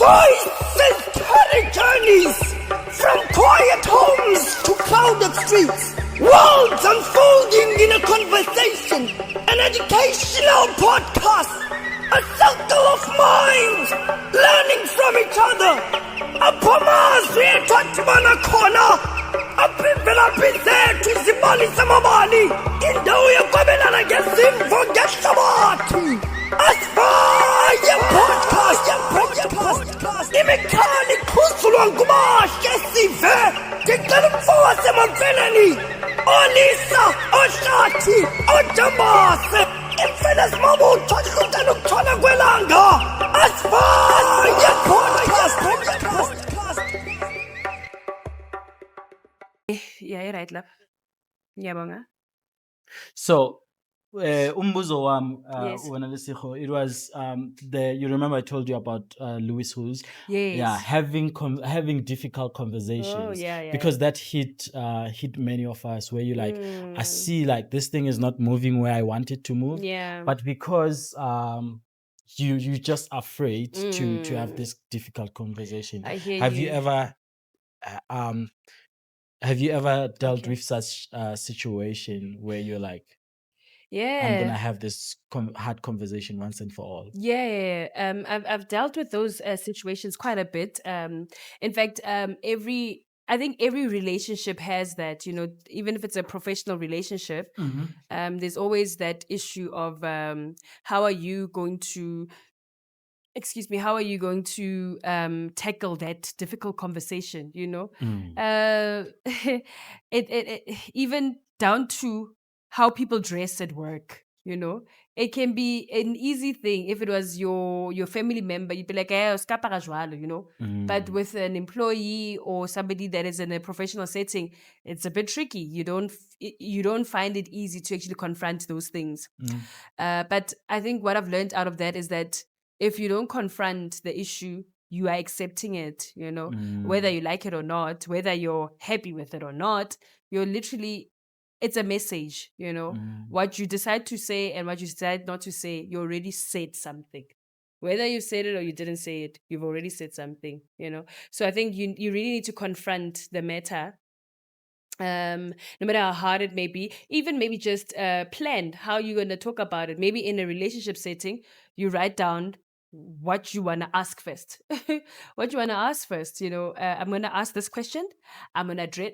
Voices carry journeys from quiet homes to crowded streets. Worlds unfolding in a conversation, an educational podcast, a circle of minds learning from each other. Aphamazwi ethathibana khona aphivelaphi zethu zibalisa amabali indawo yokwabelana ngezimvo ngehlabathi. Asifaya podcast imikhali ikhuzulwa ngumahle sive ngicela umfo wasemamfeleni olisa ohlathi ojambase imfene zimabutho ahlutana ukuthola kwelanga. Asifaya podcast. Yeah, right lapha. Ngiyabonga. So, umbuzo wam, Yes. wena Lesego, it was you remember I told you about Louis Hughes. Yes. Yeah, having difficult conversations. yeah, Because that hit many of us where you like, I see like this thing is not moving where I want it to move. Yeah. But because you're just afraid to have this difficult conversation. I hear Have you you. ever dealt Okay. with such a situation where you're like, I'm Yeah. gonna have this hard conversation once and for all? Yeah. I've dealt with those situations quite a bit. In fact, I think every relationship has that, even if it's a professional relationship, there's always that issue of how are you going to tackle that difficult conversation, it even down to how people dress at work, it can be an easy thing. If it was your family member, you'd be like, "Eh, o ska apara jwalo," but with an employee or somebody that is in a professional setting, it's a bit tricky. You don't find it easy to actually confront those things. But I think what I've learned out of that is that if you don't confront the issue, you are accepting it, whether you like it or not, whether you're happy with it or not, you're literally, it's a message, what you decide to say and what you decide not to say, you already said something. Whether you said it or you didn't say it, you've already said something, So I think you really need to confront the matter. No matter how hard it may be, even maybe just plan how you're going to talk about it. Maybe in a relationship setting, you write down what you want to ask first. I'm going to ask this question. I'm going to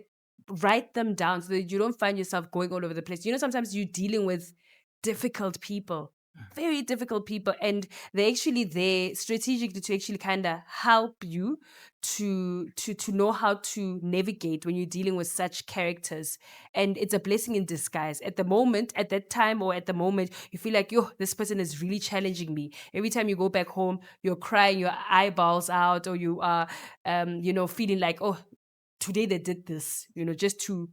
write them down so that you don't find yourself going all over the place. Sometimes you're dealing with difficult people, very difficult people, and they're actually there strategically to actually kind of help you to know how to navigate when you're dealing with such characters. And it's a blessing in disguise. At that time, you feel like, yo, this person is really challenging me. Every time you go back home, you're crying your eyeballs out, or you are feeling like, oh, today they did this, just to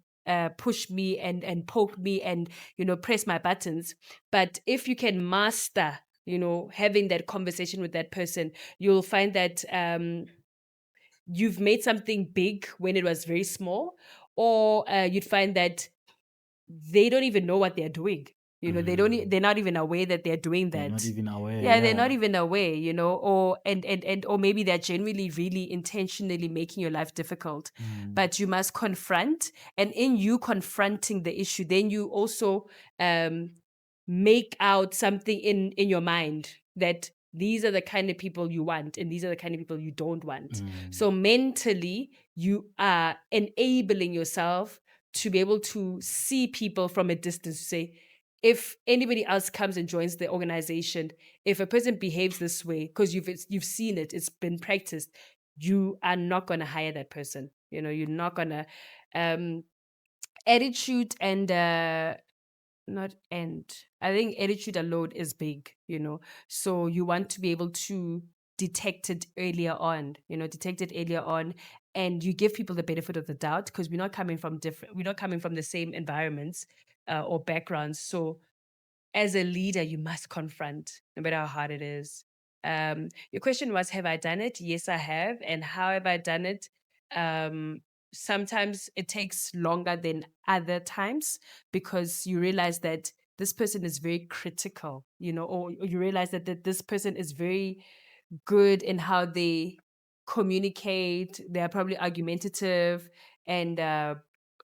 push me and poke me and, press my buttons. But if you can master, having that conversation with that person, you'll find that you've made something big when it was very small, or you'd find that they don't even know what they're doing. They're not even aware that they're doing that. They're not even aware. Yeah, they're not even aware, or maybe they're genuinely really intentionally making your life difficult. But you must confront, and in you confronting the issue, then you also make out something in your mind that these are the kind of people you want and these are the kind of people you don't want. So mentally, you are enabling yourself to be able to see people from a distance, to say, if anybody else comes and joins the organization, if a person behaves this way, because you've seen it, it's been practiced, you are not going to hire that person. You're not going to attitude and not end. I think attitude alone is big, So you want to be able to detect it earlier on, and you give people the benefit of the doubt, because we're not coming from the same environments or backgrounds. So as a leader, you must confront, no matter how hard it is. Your question was, have I done it? Yes, I have. And how have I done it? Sometimes it takes longer than other times, because you realize that this person is very critical, or you realize that this person is very good in how they communicate. They are probably argumentative, and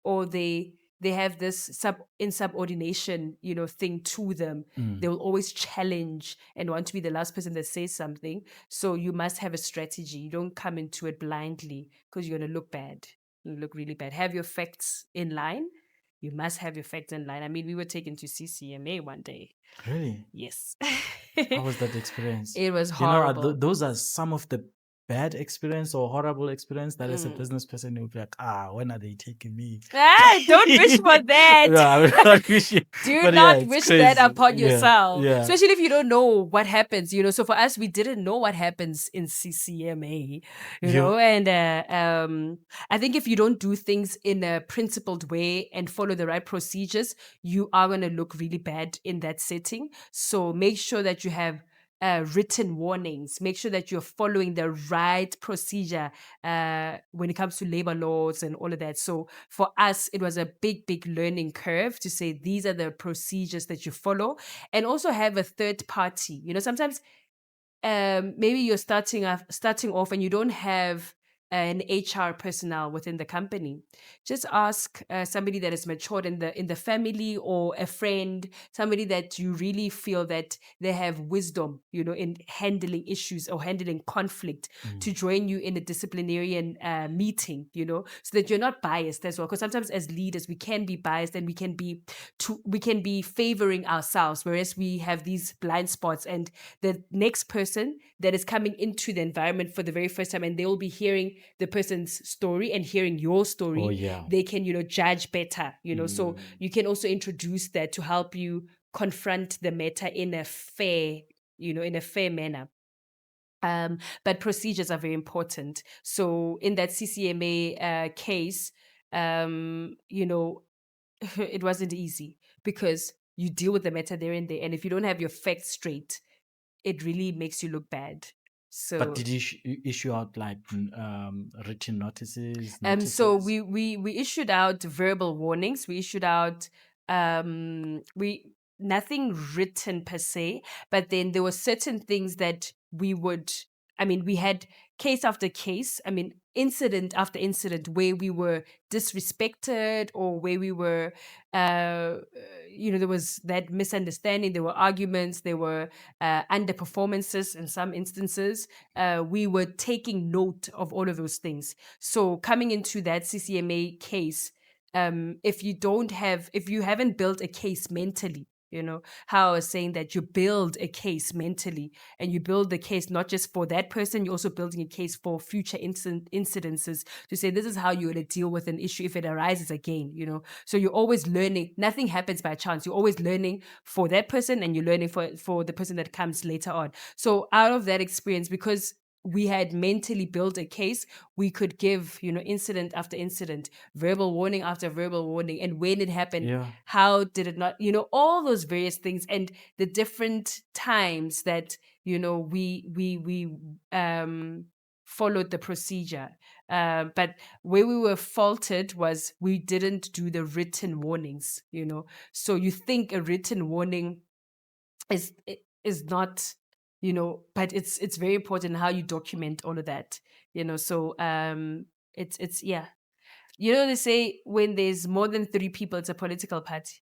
or they have this insubordination, thing to them. They will always challenge and want to be the last person that says something. So you must have a strategy. You don't come into it blindly, because you're gonna look bad. You look really bad. Have your facts in line. You must have your facts in line. I mean, we were taken to CCMA one day. Really? Yes. How was that experience? It was You know, horrible. those are some of the bad experience or horrible experience that as a Mm. business person you'll be like, when are they taking me? Don't wish for that. No, I will not wish it. Do But not it's wish that crazy. upon Yeah, yourself. yeah. Especially if you don't know what happens, So for us, we didn't know what happens in CCMA, Yeah. and I think if you don't do things in a principled way and follow the right procedures, you are going to look really bad in that setting. So make sure that you have written warnings. Make sure that you're following the right procedure when it comes to labor laws and all of that. So for us, it was a big learning curve to say these are the procedures that you follow, and also have a third party. Sometimes maybe you're starting off and you don't have an HR personnel within the company. Just ask somebody that is matured in the family, or a friend, somebody that you really feel that they have wisdom, in handling issues or handling conflict, to join you in a disciplinarian meeting, so that you're not biased as well. Because sometimes as leaders, we can be biased, and we can be favoring ourselves, whereas we have these blind spots, and the next person that is coming into the environment for the very first time, and they will be hearing the person's story and hearing your story. Oh, yeah. They can, judge better, so you can also introduce that to help you confront the matter in a fair, manner. But procedures are very important. So in that CCMA case, it wasn't easy, because you deal with the matter there and there, and if you don't have your facts straight, it really makes you look bad. So But did you issue out like written notices? so we issued out verbal warnings. We issued out we nothing written per se, but then there were certain things that we had case after case, incident after incident, where we were disrespected, or where we were there was that misunderstanding, there were arguments, there were underperformances in some instances. We were taking note of all of those things. So coming into that CCMA case, if you haven't built a case mentally, how I was saying that you build a case mentally, and you build the case not just for that person, you're also building a case for future incidences, to say this is how you're going to deal with an issue if it arises again, So you're always learning. Nothing happens by chance. You're always learning for that person, and you're learning for the person that comes later on. So out of that experience, because we had mentally built a case, we could give, incident after incident, verbal warning after verbal warning, and when it happened, Yeah. how did it not, all those various things, and the different times that, we followed the procedure. But where we were faulted was we didn't do the written warnings, So you think a written warning is not, but it's very important how you document all of that, So it's yeah. They say when there's more than 3 people, it's a political party.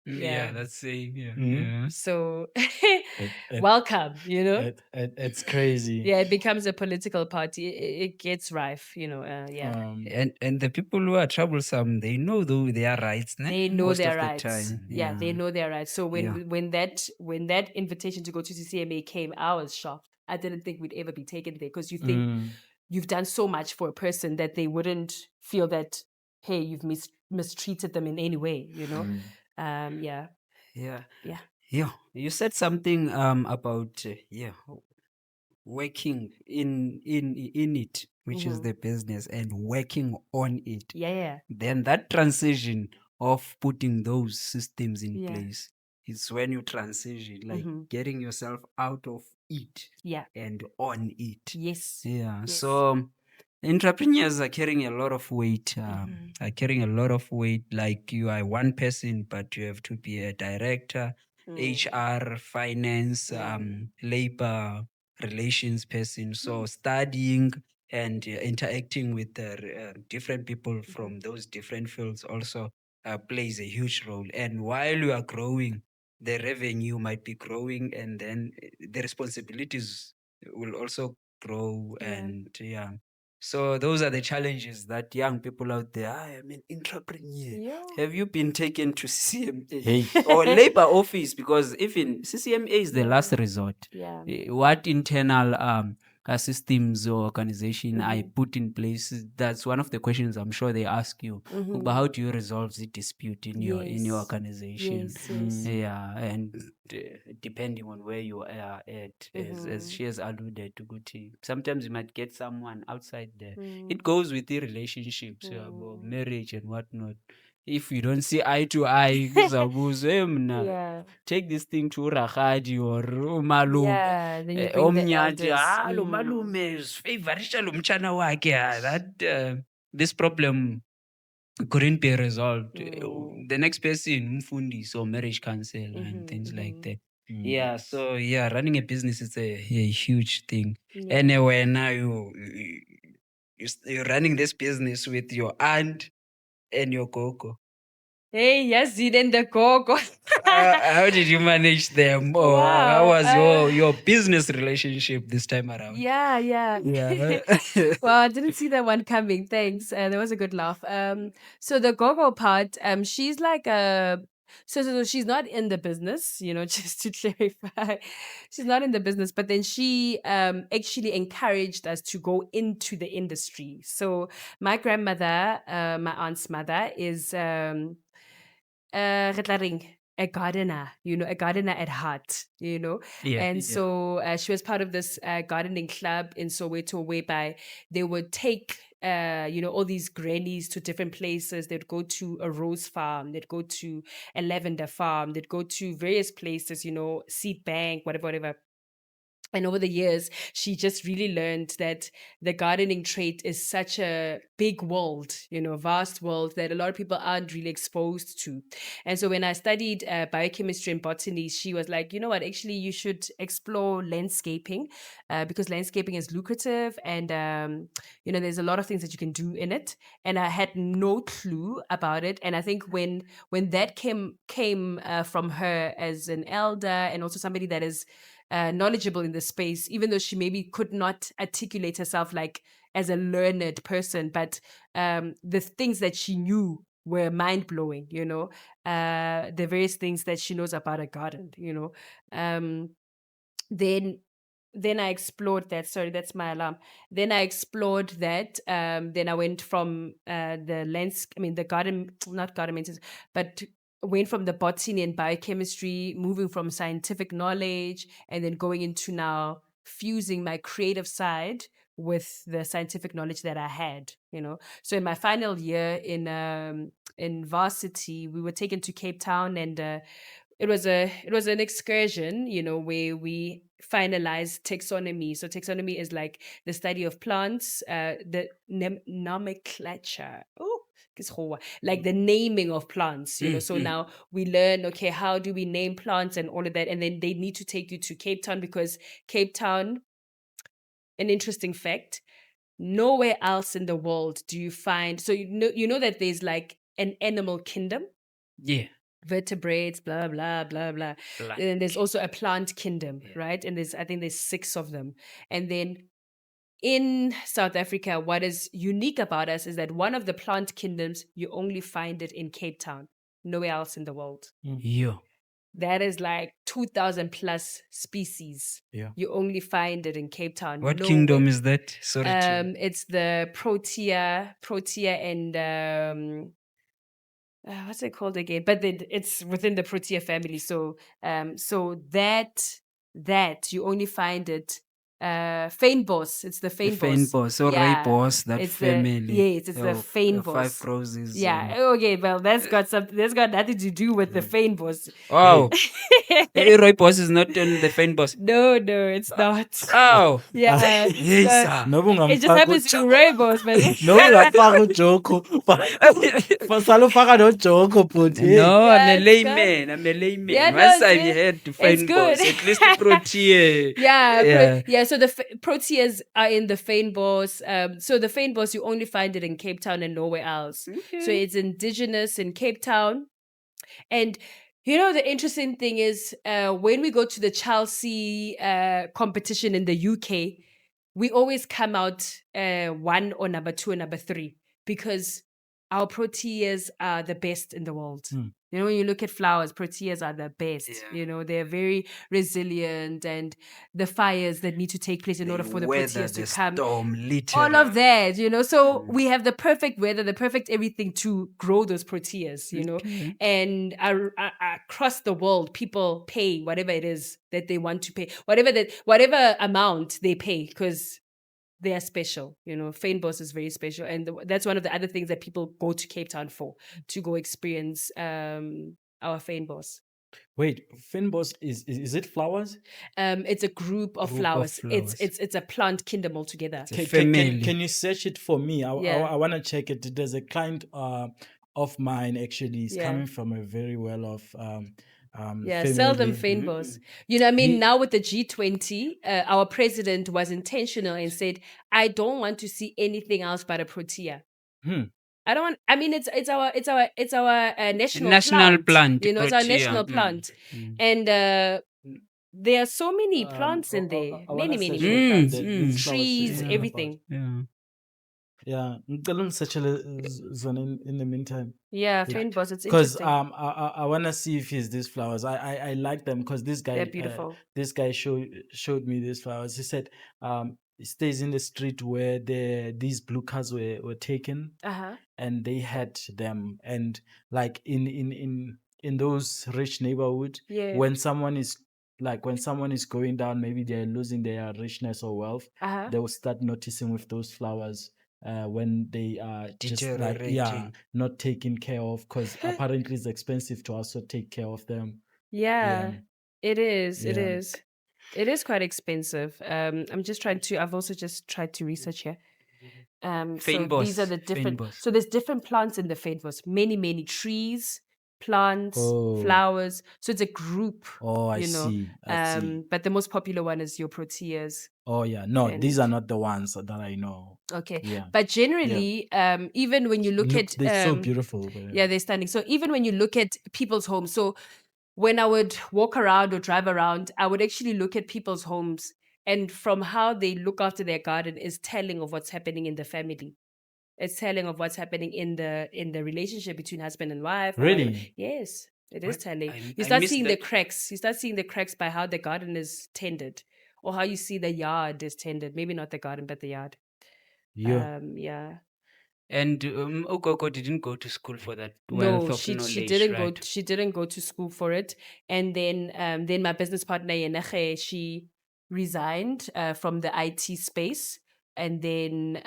Yeah, that's same. Yeah. Mhm. Yeah. So It- welcome, it's crazy. Yeah, it becomes a political party. It gets rife, yeah. And the people who are troublesome, they know though their rights. Ne? They know Most their of the rights. time. Yeah, they know their rights. So Yeah. when that invitation to go to CCMA came, I was shocked. I didn't think we'd ever be taken there, because you think you've done so much for a person that they wouldn't feel that, hey, you've mistreated them in any way, Yeah. Yeah. Yeah. Yeah. You said something about working in it, which is Mhm. the business, and working on it. Yeah. Then that transition of putting those systems in Yeah. place is when you transition, like Mhm. getting yourself out of it Yeah. and on it. Yes. Yeah. Yes. So entrepreneurs are carrying a lot of weight. Mhm. Are carrying a lot of weight. Like you are one person, but you have to be a director, HR, finance, labor relations person. So studying and interacting with different people from those different fields also plays a huge role. And while you are growing, the revenue might be growing, and then the responsibilities will also grow. Yeah. And so those are the challenges that young people out there. I'm an entrepreneur. Yeah. Have you been taken to CCMA Hey. or labor office? Because even CCMA is the last resort. Yeah. What internal systems or organization I put in place? That's one of the questions I'm sure they ask you. But how do you resolve the dispute in your Yes. organization? Yes. Yeah, and depending on where you are at, as she has alluded to, Guti, sometimes you might get someone outside there. It goes with the relationships, about marriage and whatnot. If you don't see eye to eye, kuzabuza, "Hey, mna, Yeah. take this thing to Rakadi or Umalu." Yeah. Then you bring the Omnyathi, elders. lo malume favorisha lo mtshana wakhe. That this problem couldn't be resolved. The next person, mfundisi or marriage counselor and things like that. Yeah, so running a business is a huge thing. Yeah. Anyway, now you're running this business with your aunt and your coco. Hey, yes, then the coco. How did you manage them? Or how Wow, was your business relationship this time around? Yeah. Yeah. Well, I didn't see that one coming. Thanks. That was a good laugh. So the gogo part, she's like a so she's not in the business, just to clarify. She's not in the business, but then she actually encouraged us to go into the industry. So my grandmother, my aunt's mother, is re tla reng, a gardener, a gardener at heart, Yeah. And so she was part of this gardening club in Soweto, whereby they would take, all these grannies to different places. They'd go to a rose farm, they'd go to a lavender farm, they'd go to various places, seed bank, whatever. And over the years, she just really learned that the gardening trait is such a big world, vast world that a lot of people aren't really exposed to. And so when I studied biochemistry and botany, she was like, you know what, actually, you should explore landscaping because landscaping is lucrative and, there's a lot of things that you can do in it. And I had no clue about it. And I think when that came from her as an elder and also somebody that is knowledgeable in the space, even though she maybe could not articulate herself like as a learned person, but the things that she knew were mind-blowing, the various things that she knows about a garden, then I explored that. Sorry, that's my alarm. Then I explored that. Then I went from the garden, not garden maintenance, but went from the botany and biochemistry, moving from scientific knowledge, and then going into now fusing my creative side with the scientific knowledge that I had, So in my final year in varsity, we were taken to Cape Town, and it was an excursion, where we finalized taxonomy. So taxonomy is like the study of plants, the nomenclature. Oh, like the naming of plants, So now we learn, okay, how do we name plants and all of that? And then they need to take you to Cape Town because Cape Town, an interesting fact, nowhere else in the world do you find, so you know that there's like an animal kingdom. Yeah. Vertebrates, blah, blah, blah, blah. And there's also a plant kingdom, right? And I think there's 6 of them. And then in South Africa, what is unique about us is that one of the plant kingdoms, you only find it in Cape Town, nowhere else in the world. Yeah. That is like 2,000 plus species. Yeah. You only find it in Cape Town. What kingdom is that? Sorry. It's the Protea and what's it called again? But it's within the Protea family. So that you only find it fynbos. It's the fynbos. Fynbos or rooibos, that it's family. Yes, it's the fynbos. 5 roses. Yeah. Okay. Well, that's got nothing to do with the fynbos. Oh. Rooibos is not on the fynbos. No, it's not. Oh. Yeah. Yes. It just happens to rooibos, but Nobungafaka uJoko. Fasalo faka no Joko but No, I'm a Yeah, layman. Yeah, no, Once it's I've good. had to It's find good. boss, at least Protea. yeah. so the proteas are in the fynbos. So the fynbos, you only find it in Cape Town and nowhere else. So Okay. it's indigenous in Cape Town. And the interesting thing is, when we go to the Chelsea competition in the UK, we always come out 1 or number 2 or number 3, because our proteas are the best in the world. When you look at flowers, proteas are the best. Yeah. They're very resilient, and the fires that need to take place in order for the weather proteas to the come, storm, all of literally. that. So we have the perfect weather, the perfect everything to grow those proteas. Okay. And across the world, people pay whatever it is that they want to pay, whatever amount they pay, because they are special. Fynbos is very special, and that's one of the other things that people go to Cape Town for, to go experience our fynbos. Wait, fynbos is it flowers? It's a group of Group of flowers. flowers. It's a plant kingdom altogether. It's a family. Can you search it for me? Yeah. I want to check it. There's a client of mine actually is Yeah. coming from a very well off Sell them family. fynbos. Now with the G20, our president was intentional and said, I don't want to see anything else but a protea. I don't want. I mean, it's our national plant. it's our protea. national plant, and there are so many plants in there. Many plants, trees, everything. Yeah. Yeah, ngicela ungisearchele zona in the meantime. Yeah, Yeah. fynbos. It's Because interesting. I want to see if he's these flowers. I like them because this guy They're beautiful. this guy showed me these flowers. He said he stays in the street where these blue cars were taken, and they had them, and like in those rich neighborhood, Yeah. when someone is going down, maybe they're losing their richness or wealth, they will start noticing with those flowers. When they are just Deteriorating. not taken care of, because apparently it's expensive to also take care of them. Yeah, it is. It Yeah. is. It is quite expensive. I've also just tried to research here. So these are the different. Fynbos. So there's different plants in the fynbos. Many trees, plants, Oh. flowers. So it's a group. Oh, I see. I see. But the most popular one is your proteas. Oh yeah, no, these are and- not the ones that I know. Okay. Yeah, But generally, even when you look at they're so beautiful. But yeah, they're stunning. So even when you look at people's homes, so when I would walk around or drive around, I would actually look at people's homes, and from how they look after their garden is telling of what's happening in the family. It's telling of what's happening in the relationship between husband and wife. or whatever. Really? Yes, it is What? telling. I You start missed seeing the that. cracks. You start seeing the cracks by how the garden is tended, or how you see the yard is tended. Maybe not the garden, but the yard. Yeah. Yeah. And Ukoko didn't go to school for that wealth No, of she knowledge, didn't right? go. She didn't go to school for it. And then my business partner Yeneche, she resigned from the IT space. And then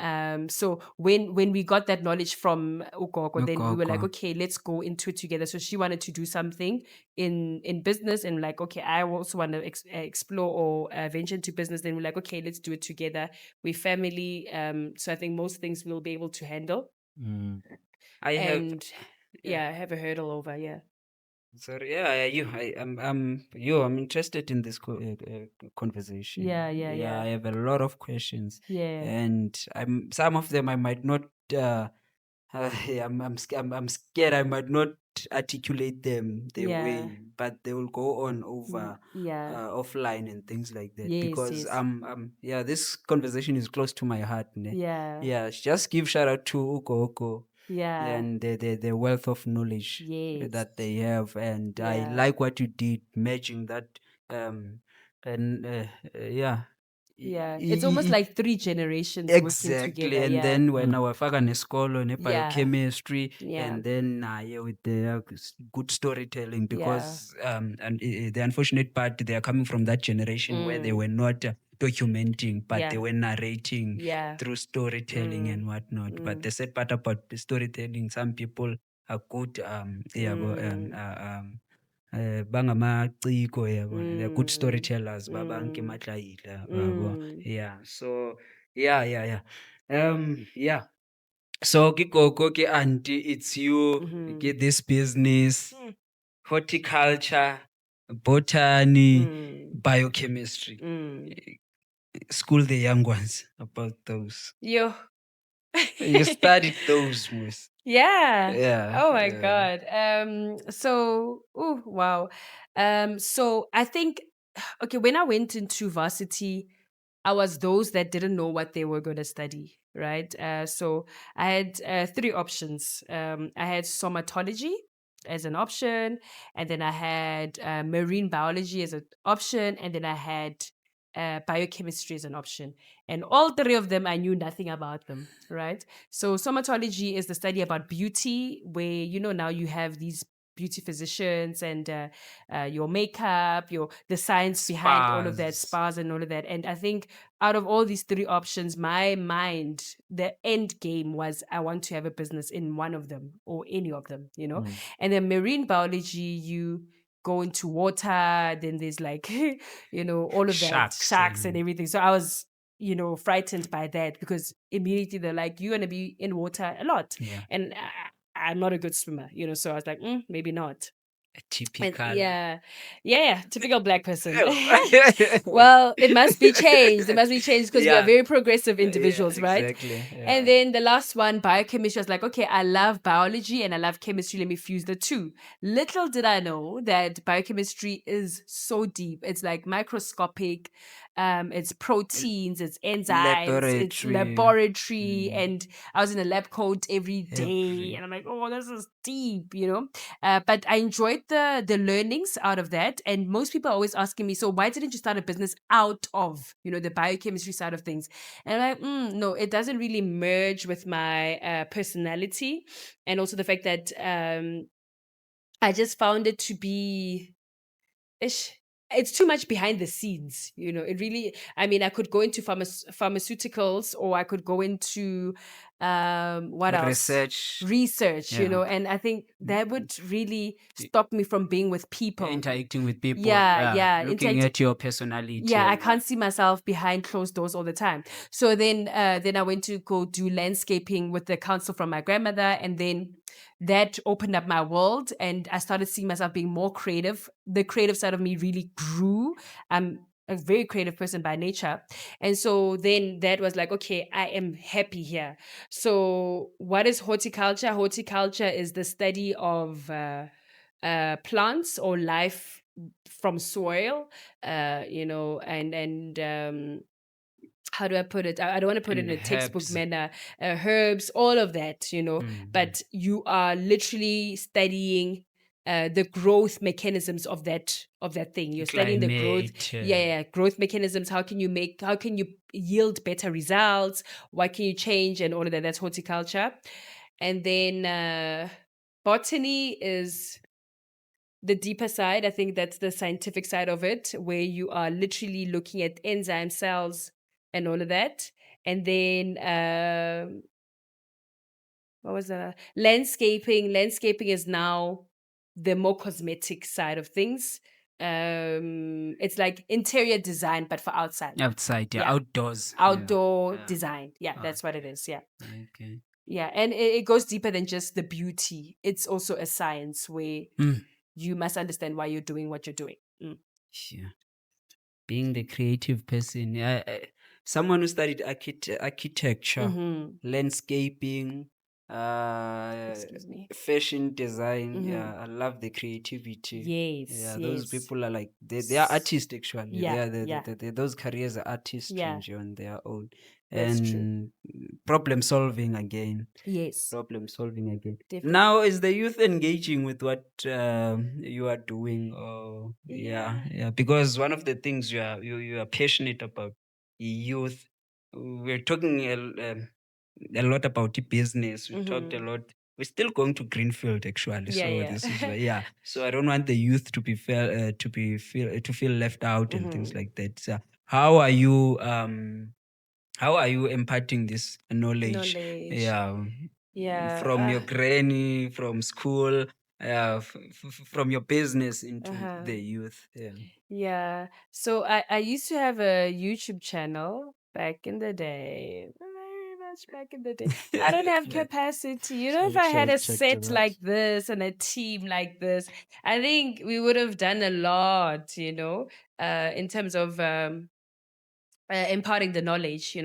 so when we got that knowledge from Ukoko, then we were like, Ukoko. okay, let's go into it together. So she wanted to do something in business, and like, okay, I also want to explore or venture into business. Then we're like, okay, let's do it together. We're family, so I think most things we'll be able to handle. Mm. I have. And yeah, I have a hurdle over. Yeah. Sorry, I'm interested in this conversation. Yeah. I have a lot of questions, Yeah. and some of them I might not. I'm scared I might not articulate them the Yeah. way, but they will go on over Yeah. offline and things like that. Yes, Because yes. this conversation is close to my heart. Ne? Yeah. Just give shout out to Uko Yeah. and the wealth of knowledge Yes. that they have, and I Yeah. like what you did, merging that and Yeah. It's almost like 3 generations working exactly. together. And Yeah. then when our faka neskolo ne Yeah. biochemistry, Yeah. and then with the good storytelling, because the unfortunate part, they are coming from that generation where they were not documenting, but they Yeah. were narrating Yeah. through storytelling and whatnot. But the sad part about the storytelling, some people are good bangamaciko yabo, they're good storytellers, babanke matlayila, yabo. Yeah, so yeah. So ke auntie, it's you get this business, horticulture, botany, biochemistry. school the young ones about those. Yo. You studied those, Miss. Yeah. Yeah. Oh my Yeah. God. So, oh wow. So I think, okay, when I went into varsity, I was those that didn't know what they were going to study, right? So I had three options. I had somatology as an option, and then I had marine biology as an option, and then I had biochemistry as an option. And all three of them, I knew nothing about them, right? So somatology is the study about beauty, where, now you have these beauty physicians and your makeup, the science behind all of that, Spas. spas and all of that. And I think out of all these three options, my mind, the end game was I want to have a business in one of them or any of them, Mm. And then marine biology, you go into water, then there's like, all of that, sharks and everything. So I was, frightened by that because immediately they're like, you're going to be in water a lot. Yeah. And I'm not a good swimmer, so I was like, maybe not. Typical. Yeah, typical Black person. Well, it must be changed. It must be changed because we are very progressive individuals, right? Exactly. Yeah. And then the last one, biochemistry, I was like, okay, I love biology and I love chemistry. Let me fuse the two. Little did I know that biochemistry is so deep. It's like microscopic. It's proteins, it's enzymes, it's laboratory. And I was in a lab coat every day. And I'm like, oh, this is deep, But I enjoyed the learnings out of that. And most people are always asking me, so why didn't you start a business out of, the biochemistry side of things? And I'm like, no, it doesn't really merge with my personality. And also the fact that I just found it to be it's too much behind the scenes, it really, I mean, I could go into pharmaceuticals, or I could go into what else, research, and I think that would really stop me from being with people, interacting with people. Looking at your personality. Yeah, I can't see myself behind closed doors all the time. So then I went to go do landscaping with the counsel from my grandmother, and then that opened up my world, and I started seeing myself being more creative. The creative side of me really grew. I'm a very creative person by nature. And so then that was like, okay, I am happy here. So what is horticulture? Horticulture is the study of plants or life from soil, and how do I put it? I don't want to put it in a textbook manner. Herbs, all of that, but you are literally studying the growth mechanisms of that thing. You're studying the growth, growth mechanisms. How can you yield better results? What can you change and all of that? That's horticulture. And then botany is the deeper side. I think that's the scientific side of it, where you are literally looking at enzyme cells and all of that. And then what was that? Landscaping is now the more cosmetic side of things. It's like interior design but for outside, outdoors, outdoor design. That's what it is. Okay. And it goes deeper than just the beauty. It's also a science where you must understand why you're doing what you're doing. Yeah. Being the creative person, someone who studied architecture, landscaping, fashion design. I love the creativity. Those people are like they are artists actually. Those careers are artistry on their own. And problem solving again. Definitely. Now, is the youth engaging with what you are doing? Or because one of the things you are passionate about, youth. We're talking a lot about business. We talked a lot. We're still going to Greenfield actually. This is So I don't want the youth to be feel left out and things like that. So how are you imparting this knowledge? From your granny, from school, from your business into the youth. So I used to have a YouTube channel back in the day. Very much back in the day. I don't have capacity. If I had a set like this and a team like this, I think we would have done a lot, in terms of imparting the knowledge,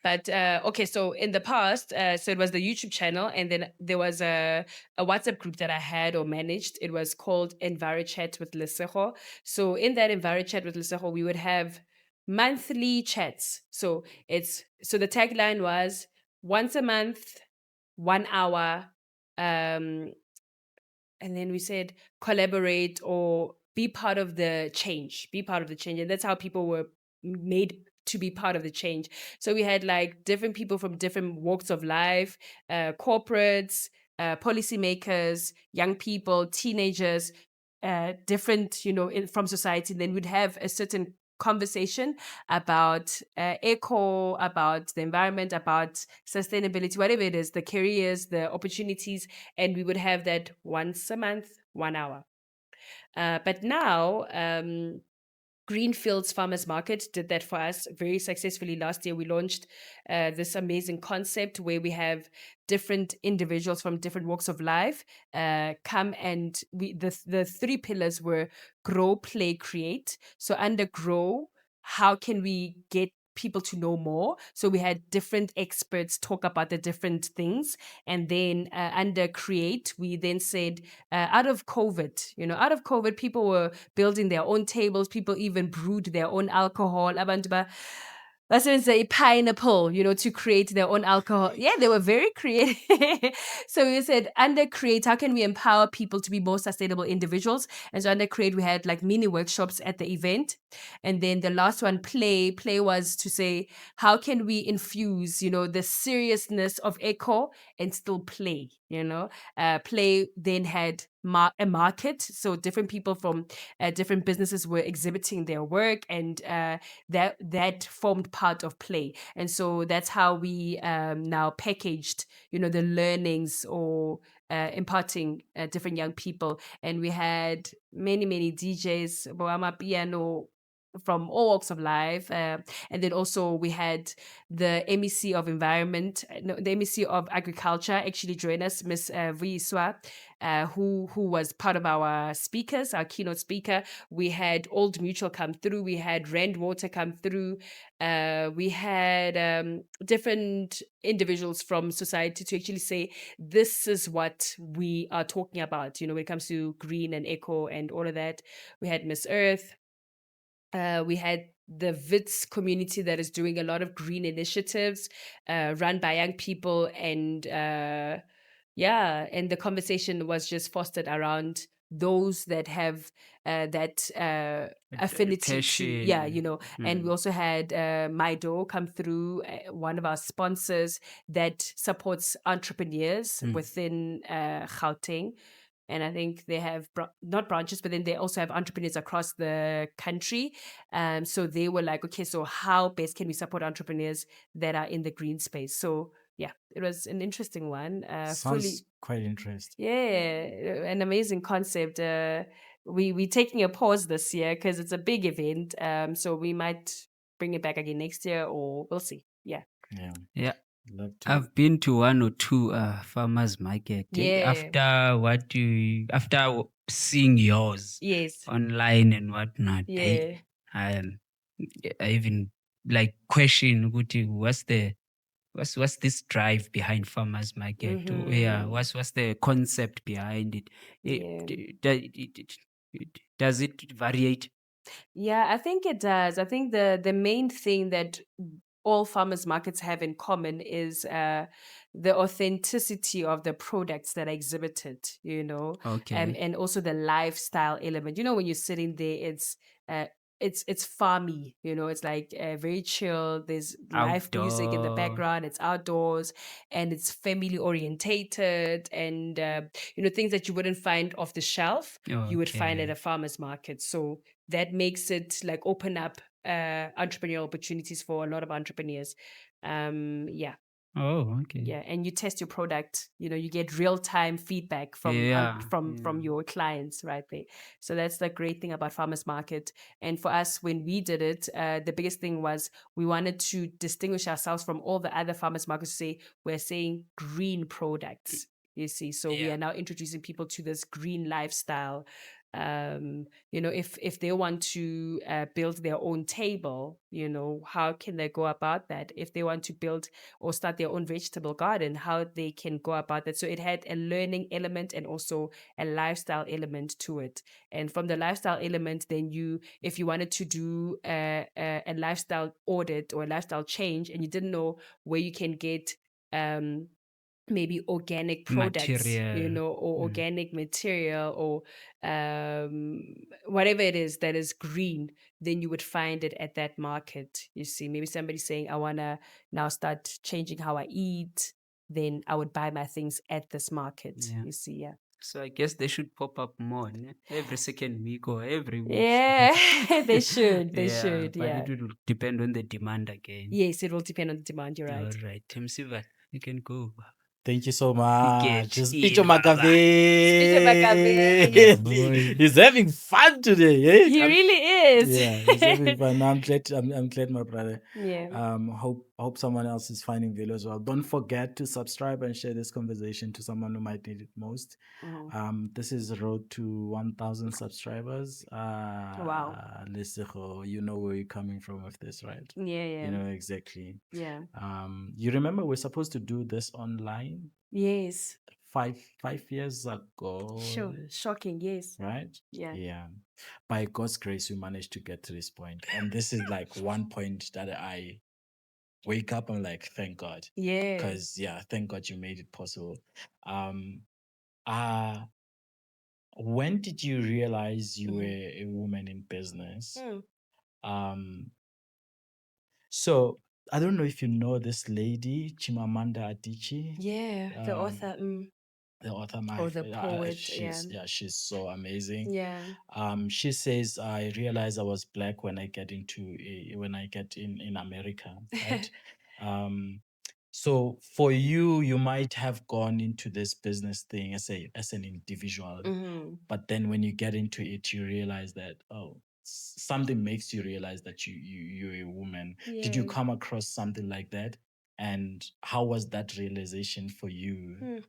But okay, so in the past, so it was the YouTube channel, and then there was a WhatsApp group that I had or managed. It was called EnviroChat with Lesego. So in that EnviroChat with Lesego, we would have monthly chats. So the tagline was once a month, 1 hour, um, and then we said collaborate or be part of the change, and that's how people were made to be part of the change. So we had like different people from different walks of life, corporates, policymakers, young people, teenagers, different, from society. And then we'd have a certain conversation about eco, about the environment, about sustainability, whatever it is, the careers, the opportunities, and we would have that once a month, 1 hour. But now, Greenfields Farmers Market did that for us very successfully. Last year, we launched this amazing concept where we have different individuals from different walks of life come, and the three pillars were grow, play, create. So under grow, how can we get people to know more? So we had different experts talk about the different things, and then under create, we then said out of COVID, people were building their own tables. People even brewed their own alcohol. Abantu let's say pineapple, to create their own alcohol. Yeah, they were very creative. So we said under create, how can we empower people to be more sustainable individuals? And so under create, we had like mini workshops at the event. And then the last one, play was to say, how can we infuse, the seriousness of eco and still play, play then had a market. So different people from different businesses were exhibiting their work, and that formed part of play. And so that's how we now packaged, the learnings or imparting different young people. And we had many DJs, Boama Piano, from all walks of life. And then also we had the MEC of Environment, no, the MEC of Agriculture actually join us, Miss Vuiswa, who was part of our speakers, our keynote speaker. We had Old Mutual come through. We had Rand Water come through. We had different individuals from society to actually say, this is what we are talking about, when it comes to green and eco and all of that. We had Miss Earth. We had the WITS community that is doing a lot of green initiatives run by young people. And and the conversation was just fostered around those that have that affinity to, and we also had Maido come through, one of our sponsors that supports entrepreneurs within Gauteng. And I think they have not branches, but then they also have entrepreneurs across the country. So they were like, okay, so how best can we support entrepreneurs that are in the green space? So yeah, it was an interesting one. Sounds quite interesting. Yeah, an amazing concept. We're taking a pause this year because it's a big event. So we might bring it back again next year, or we'll see. Yeah. I've been to one or two farmers market. Yeah. After seeing yours Yes. online and whatnot. Yeah. I even like question what's this drive behind farmers market? What's the concept behind it? Does it variate? Yeah, I think it does. I think the main thing that all farmers markets have in common is the authenticity of the products that are exhibited, Okay. and also the lifestyle element. When you're sitting there, it's farmy, it's like very chill. There's live music in the background. It's outdoors, and it's family orientated, and things that you wouldn't find off the shelf, you would find at a farmer's market. So that makes it like open up entrepreneurial opportunities for a lot of entrepreneurs. Yeah. Oh, okay. Yeah, and you test your product. You get real time feedback from your clients right there. So that's the great thing about farmers market. And for us, when we did it, the biggest thing was we wanted to distinguish ourselves from all the other farmers markets. To say we're saying green products. You see, so we are now introducing people to this green lifestyle. If they want to build their own table, how can they go about that? If they want to build or start their own vegetable garden, how they can go about that. So it had a learning element and also a lifestyle element to it. And from the lifestyle element, then if you wanted to do a lifestyle audit or a lifestyle change, and you didn't know where you can get maybe organic products, Material. or organic material, or whatever it is that is green, then you would find it at that market. You see, maybe somebody saying, I want to now start changing how I eat, then I would buy my things at this market. Yeah. You see, yeah. So I guess they should pop up more every second week or every week. Yeah, they should. They Yeah, should. but Yeah. it will depend on the demand again. Yes, it will depend on the demand. You're right. All right, Msiva, you can go. Thank you so much. Speech of Speech of Machiavelli. Machiavelli. He's having fun today. Eh? He really is. Yeah, he's having fun. I'm glad, my brother. Yeah. Hope someone else is finding value as well. Don't forget to subscribe and share this conversation to someone who might need it most. This is the road to 1,000 subscribers. Wow. Lesego, you know where you're coming from with this, right? Yeah, yeah. You know exactly. Yeah. You remember we're supposed to do this online Yes. 5 years ago. Sure. Shocking. Yes. Right? Yeah. Yeah. By God's grace, we managed to get to this point. And this is like one point that I wake up, I'm like, thank God. Yeah. Because thank God you made it possible. When did you realize you were a woman in business? So I don't know if you know this lady, Chimamanda Adichie. Yeah. The author. The author, Or the poet. she's so amazing. Yeah. She says, I realized I was black when I get in America, right? So for you might have gone into this business thing as an individual, but then when you get into it, you realize that something makes you realize that you're a woman. Did you come across something like that? And how was that realization for you?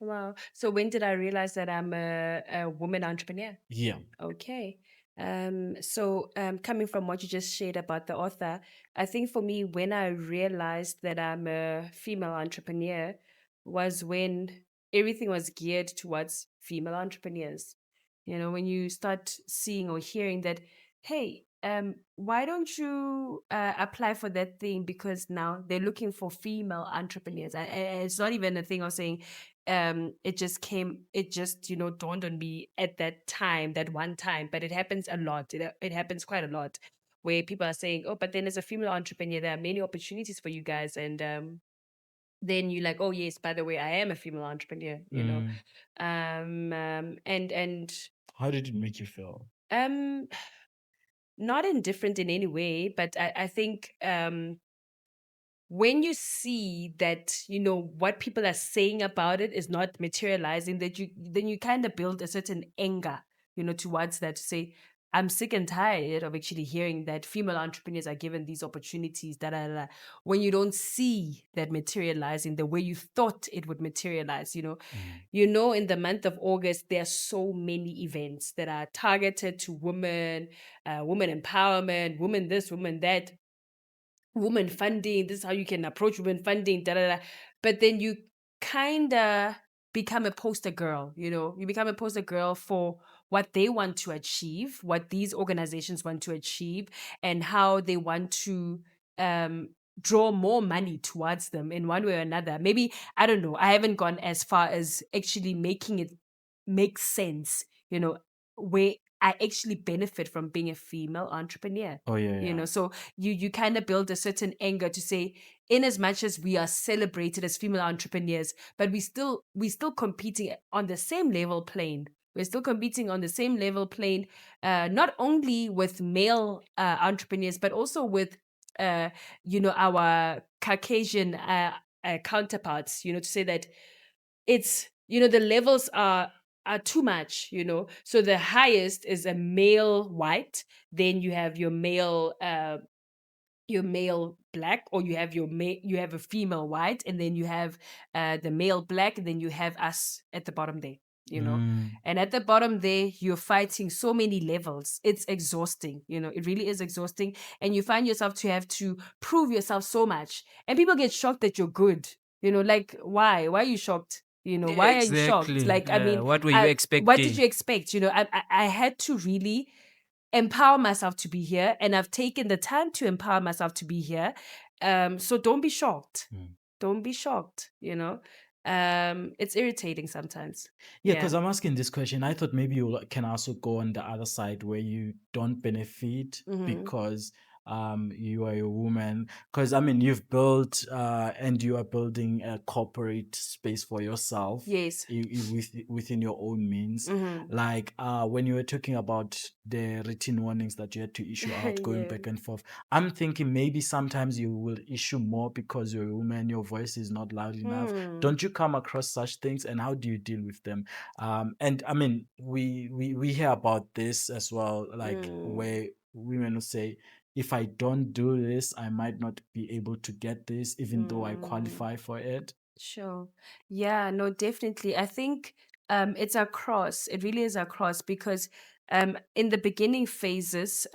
Wow. So when did I realize that I'm a woman entrepreneur? Yeah. Okay. So coming from what you just shared about the author, I think for me, when I realized that I'm a female entrepreneur was when everything was geared towards female entrepreneurs. When you start seeing or hearing that, hey, why don't you apply for that thing? Because now they're looking for female entrepreneurs. And it's not even a thing of saying, it just dawned on me at that one time, but it happens a lot. It happens quite a lot where people are saying, oh, but then as a female entrepreneur, there are many opportunities for you guys. And then you're like, oh yes, by the way, I am a female entrepreneur, and how did it make you feel? Not indifferent in any way, but I think when you see that what people are saying about it is not materializing, then you kind of build a certain anger towards that, to say, I'm sick and tired of actually hearing that female entrepreneurs are given these opportunities when you don't see that materializing the way you thought it would materialize. In the month of August, there are so many events that are targeted to women, women empowerment, women this, women that, women funding. This is how you can approach women funding, but then you kind of become a poster girl. You become a poster girl for what they want to achieve, what these organizations want to achieve, and how they want to draw more money towards them in one way or another. Maybe, I don't know, I haven't gone as far as actually making it make sense, where I actually benefit from being a female entrepreneur. Oh yeah. So you kind of build a certain anger to say, in as much as we are celebrated as female entrepreneurs, but we still competing on the same level plane. We're still competing on the same level plane, not only with male entrepreneurs, but also with our Caucasian counterparts. To say that it's the levels are too much. So the highest is a male white, then you have your male black, or you have a female white, and then you have the male black, and then you have us at the bottom there. you know. Mm. And at the bottom there, you're fighting so many levels. It's exhausting, you know, it really is exhausting. And you find yourself to have to prove yourself so much. And people get shocked that you're good, you know, like, why? Why are you shocked? You know, Yeah, why are you shocked? exactly. Like, I mean, What were you what did expecting? you expect? You know, I had to really empower myself to be here, and I've taken the time to empower myself to be here. So don't be shocked. Mm. Don't be shocked, you know. It's irritating sometimes. Yeah, because I'm asking this question. I thought maybe you can also go on the other side where you don't benefit because you are a woman. Because I mean, you've built and you are building a corporate space for yourself. Yes. Within your own means. Like when you were talking about the written warnings that you had to issue out, going Yeah. back and forth, I'm thinking maybe sometimes you will issue more because you're a woman, your voice is not loud enough. Don't you come across such things, and how do you deal with them? And I mean, we hear about this as well, like where women will say, if I don't do this, I might not be able to get this, even though I qualify for it. Sure. Yeah, no, definitely. I think it's across. It really is across because in the beginning phases,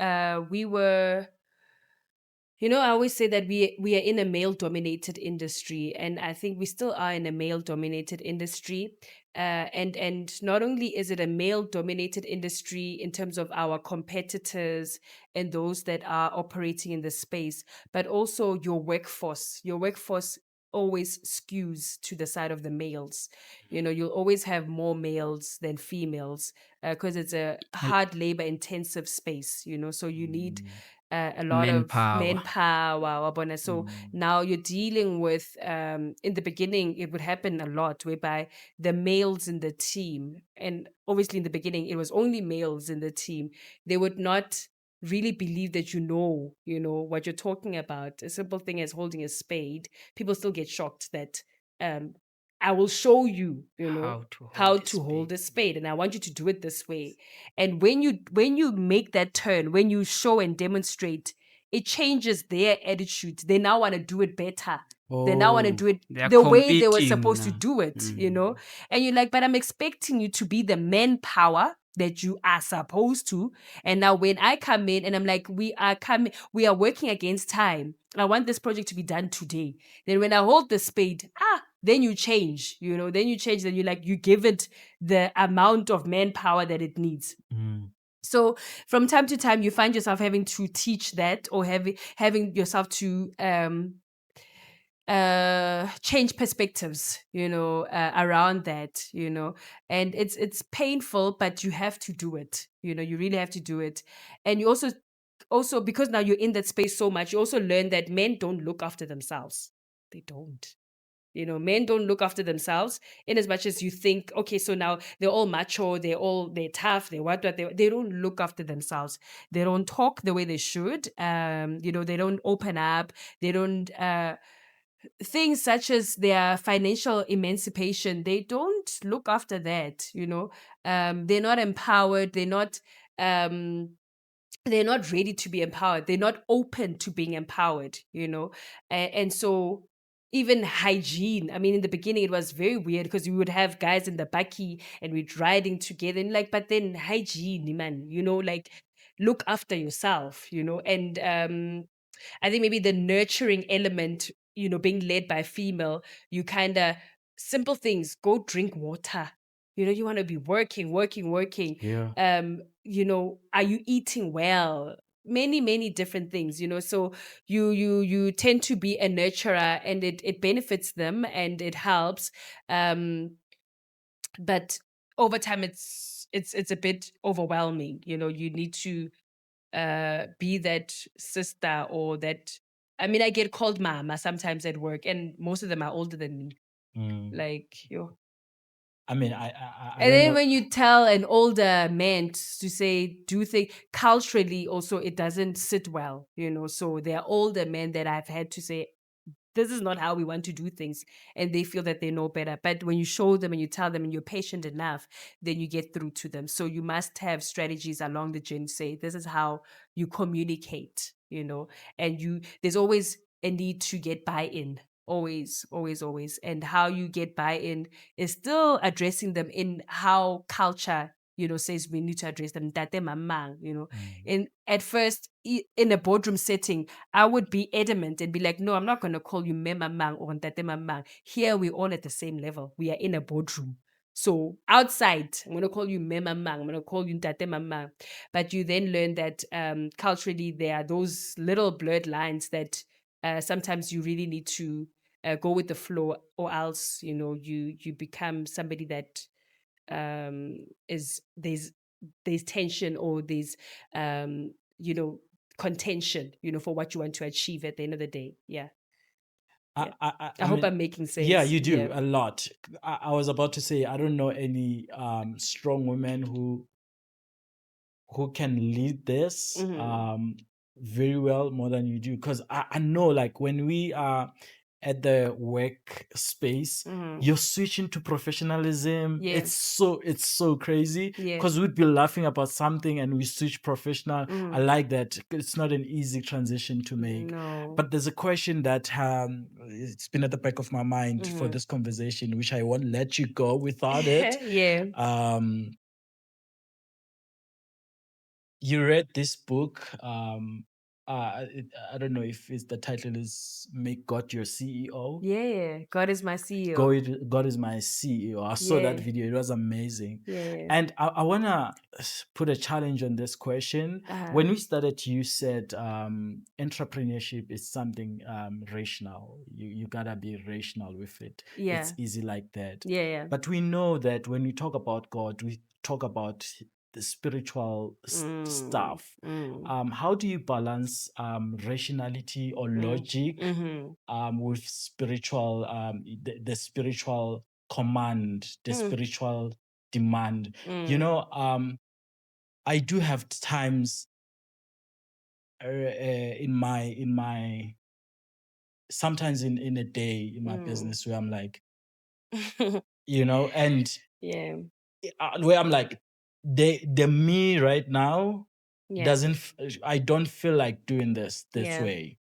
we were, you know, I always say that we are in a male dominated industry, and I think we still are in a male dominated industry. And not only is it a male dominated industry in terms of our competitors and those that are operating in the space, but also your workforce. Your workforce always skews to the side of the males. You know, you'll always have more males than females because it's a hard labor intensive space, you know, so you need a lot of manpower. Wabona. So now you're dealing with, in the beginning, it would happen a lot whereby the males in the team, and obviously in the beginning, it was only males in the team, they would not really believe that you know what you're talking about. A simple thing as holding a spade, people still get shocked that I will show you, you know, how to hold a spade, and I want you to do it this way. And when you make that turn, when you show and demonstrate, it changes their attitude. They now want to do it better. They now want to do it They're the way they were competing supposed to now. do it, you know? And you're like, but I'm expecting you to be the manpower that you are supposed to. And now when I come in and I'm like, we are working against time. I want this project to be done today. Then when I hold the spade, then you change, you know, then you like, you give it the amount of manpower that it needs. So from time to time, you find yourself having to teach that, or having yourself to change perspectives, you know, around that, you know. And it's painful, but you have to do it, you know, you really have to do it. And you also because now you're in that space so much, you also learn that men don't look after themselves. They don't. You know, men don't look after themselves in as much as you think, okay, so now they're all macho, they're tough, they don't look after themselves. They don't talk the way they should. You know, they don't open up, they don't things such as their financial emancipation, they don't look after that, you know. They're not empowered, they're not ready to be empowered. They're not open to being empowered, you know. And so even hygiene, I mean, in the beginning, it was very weird because we would have guys in the bakkie and we'd riding together, and like, but then hygiene, man, you know, like, look after yourself, you know. And I think maybe the nurturing element, you know, being led by a female, you kind of, simple things, go drink water. You know, you want to be working. Yeah. You know, are you eating well? Many different things, you know. So you tend to be a nurturer, and it benefits them and it helps. But over time, it's a bit overwhelming. You know, you need to be that sister or that. I mean, I get called mama sometimes at work, and most of them are older than me. Like, yo. I mean, I And don't then know. when you tell an older man to say, do things culturally, also, it doesn't sit well, you know. So there are older men that I've had to say, this is not how we want to do things. And they feel that they know better. But when you show them and you tell them and you're patient enough, then you get through to them. So you must have strategies along the journey. Say, this is how you communicate, you know, and there's always a need to get buy-in. always, always, always. And how you get buy-in is still addressing them in how culture, says we need to address them. Tate mamang, And at first, in a boardroom setting, I would be adamant and be like, no, I'm not going to call you me mamang or tate mamang. Here, we're all at the same level. We are in a boardroom. So outside, I'm going to call you me mamang. I'm going to call you tate mamang. But you then learn that culturally, there are those little blurred lines that sometimes you really need to go with the flow, or else you become somebody that is there's tension, or there's contention for what you want to achieve at the end of the day. Yeah. I hope mean, I'm making sense. yeah, you do a lot. I was about to say, I don't know any strong women who can lead this very well more than you do, because I know, like, when we are at the workspace, you're switching to professionalism. Yeah. It's so crazy, Yeah. because we'd be laughing about something and we switch professional. I like that. It's not an easy transition to make. No. But there's a question that it's been at the back of my mind for this conversation, which I won't let you go without it. Yeah. You read this book. I don't know if the title is "Make God Your CEO." Yeah, God is my CEO. God is my CEO. I saw that Yeah. video. It was amazing. Yeah. And I want to put a challenge on this question. When we started, you said entrepreneurship is something rational. You gotta be rational with it. Yeah. It's easy like that. Yeah. But we know that when we talk about God, we talk about the spiritual stuff. How do you balance rationality or logic with spiritual, the spiritual command, the spiritual demand? I do have times in my sometimes in a day in my business where I'm like, and Yeah. where I'm like, the me right now Yeah. I don't feel like doing this Yeah. way,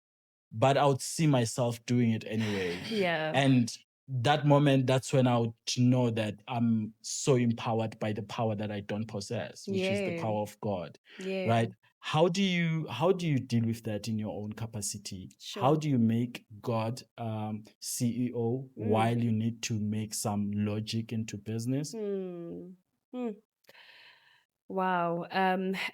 but I would see myself doing it anyway. Yeah. And that moment, that's when I would know that I'm so empowered by the power that I don't possess, which is the Yeah. power of God. Yeah. Right? How do you deal with that in your own capacity? How Sure. do you make God CEO while you need to make some logic into business? Wow.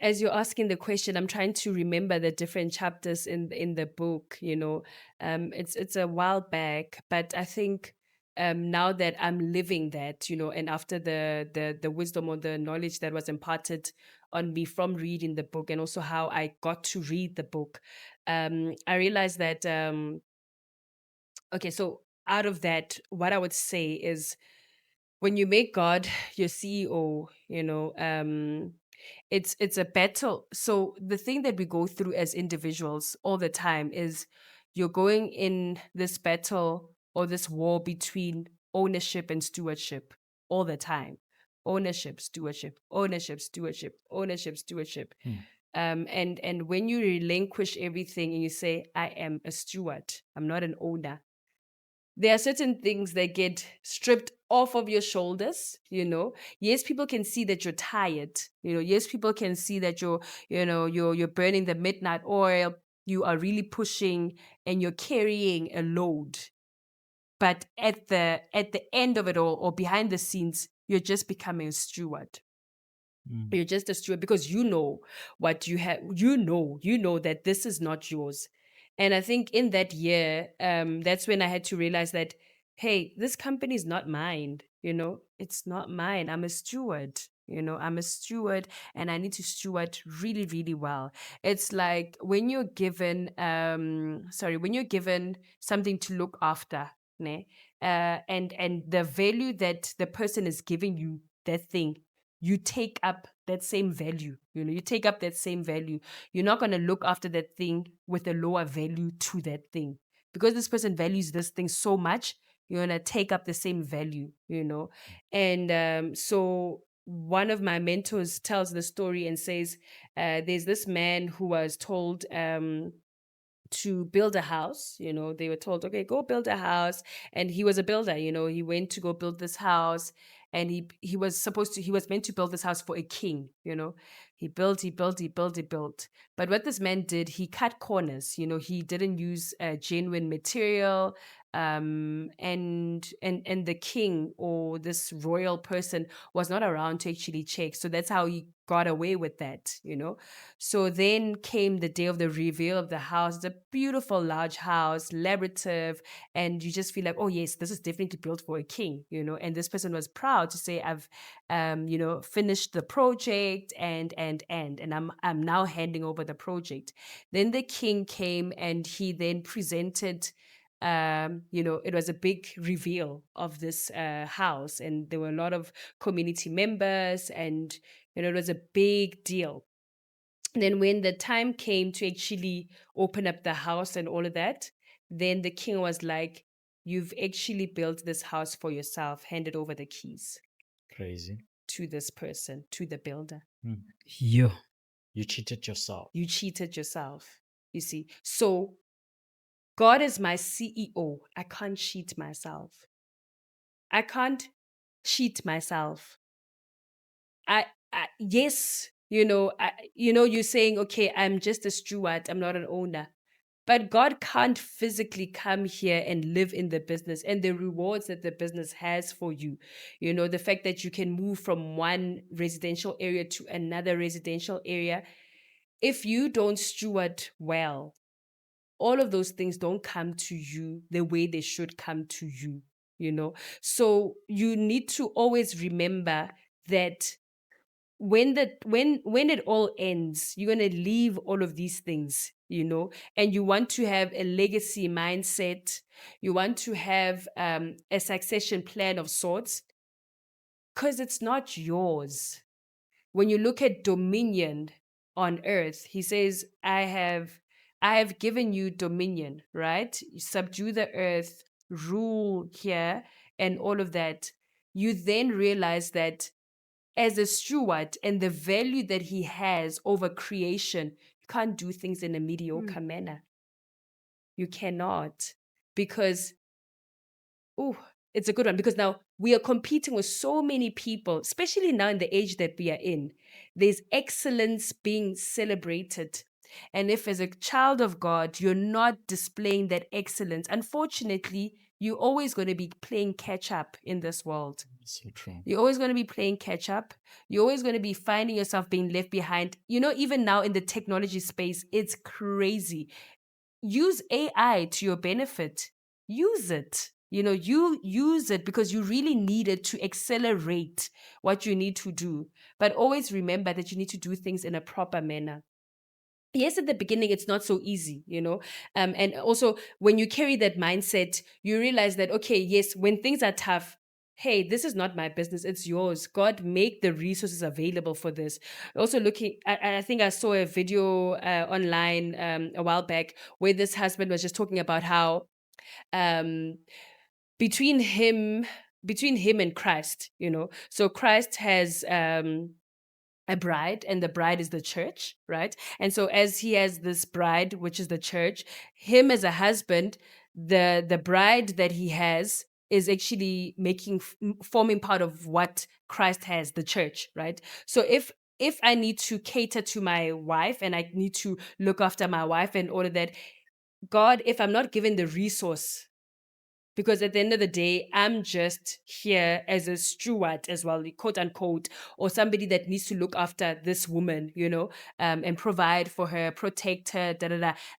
As you're asking the question, I'm trying to remember the different chapters in the book. It's a while back, but I think now that I'm living that, and after the wisdom or the knowledge that was imparted on me from reading the book, and also how I got to read the book, I realized that okay, so out of that, what I would say is, when you make God your CEO, it's a battle. So the thing that we go through as individuals all the time is, you're going in this battle or this war between ownership and stewardship all the time. Ownership, stewardship, ownership, stewardship, ownership, stewardship. And when you relinquish everything and you say, I am a steward, I'm not an owner, there are certain things that get stripped off of your shoulders. Yes, people can see that you're tired. Yes, people can see that you're burning the midnight oil. You are really pushing and you're carrying a load. But at the end of it all, or behind the scenes, you're just becoming a steward. You're just a steward because you know what you have. You know that this is not yours. And I think in that year, that's when I had to realize that, hey, this company is not mine. It's not mine. I'm a steward. I'm a steward, and I need to steward really, really well. It's like when you're given, when you're given something to look after, ne? And the value that the person is giving you that thing, you take up that same value. You take up that same value. You're not going to look after that thing with a lower value to that thing, because this person values this thing so much. You're going to take up the same value. And so one of my mentors tells the story and says, there's this man who was told, to build a house. They were told, okay, go build a house. And he was a builder. He went to go build this house, and he was meant to build this house for a king. He built, he built, he built, he built. But what this man did, he cut corners. He didn't use genuine material. And the king, or this royal person, was not around to actually check. So that's how he got away with that. So then came the day of the reveal of the house. It's a beautiful large house, elaborative, and you just feel like, oh yes, this is definitely built for a king. And this person was proud to say, I've finished the project, and I'm now handing over the project. Then the king came, and he then presented, it was a big reveal of this house, and there were a lot of community members, and it was a big deal. Then when the time came to actually open up the house and all of that, then the king was like, you've actually built this house for yourself, handed over the keys Crazy. to this person, to the builder. Yeah. You cheated yourself. You cheated yourself, you see. So God is my CEO. I can't cheat myself. I can't cheat myself. Yes, you're saying, okay, I'm just a steward, I'm not an owner. But God can't physically come here and live in the business and the rewards that the business has for you. The fact that you can move from one residential area to another residential area. If you don't steward well, all of those things don't come to you the way they should come to you. So you need to always remember that when it all ends, you're going to leave all of these things, and you want to have a legacy mindset. You want to have a succession plan of sorts, because it's not yours. When you look at dominion on earth, he says, I have given you dominion, right? You subdue the earth, rule here, and all of that. You then realize that as a steward and the value that he has over creation, you can't do things in a mediocre manner. You cannot, because, it's a good one, because now we are competing with so many people, especially now in the age that we are in. There's excellence being celebrated. And if as a child of God, you're not displaying that excellence, unfortunately, you're always going to be playing catch up in this world. So true. You're always going to be playing catch up. You're always going to be finding yourself being left behind. Even now in the technology space, it's crazy. Use AI to your benefit. Use it. You use it because you really need it to accelerate what you need to do. But always remember that you need to do things in a proper manner. Yes, at the beginning, it's not so easy, and also when you carry that mindset, you realize that, okay, yes, when things are tough, hey, this is not my business, it's yours. God, make the resources available for this. Also I think I saw a video online a while back where this husband was just talking about how between him and Christ, so Christ has a bride, and the bride is the church, right? And so as he has this bride, which is the church, him as a husband, the bride that he has is actually forming part of what Christ has, the church, right? So if I need to cater to my wife and I need to look after my wife and all of that, God, if I'm not given the resource, because at the end of the day, I'm just here as a steward as well, quote unquote, or somebody that needs to look after this woman, and provide for her, protect her,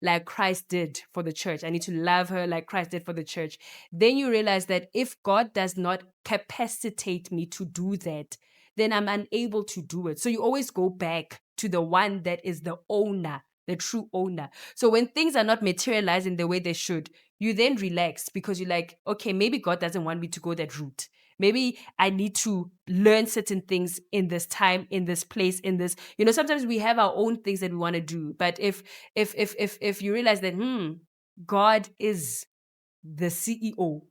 like Christ did for the church. I need to love her like Christ did for the church. Then you realize that if God does not capacitate me to do that, then I'm unable to do it. So you always go back to the one that is the owner, the true owner. So when things are not materializing the way they should, you then relax, because you're like, okay, maybe God doesn't want me to go that route. Maybe I need to learn certain things in this time, in this place, in this, sometimes we have our own things that we want to do. But if you realize that, God is the CEO,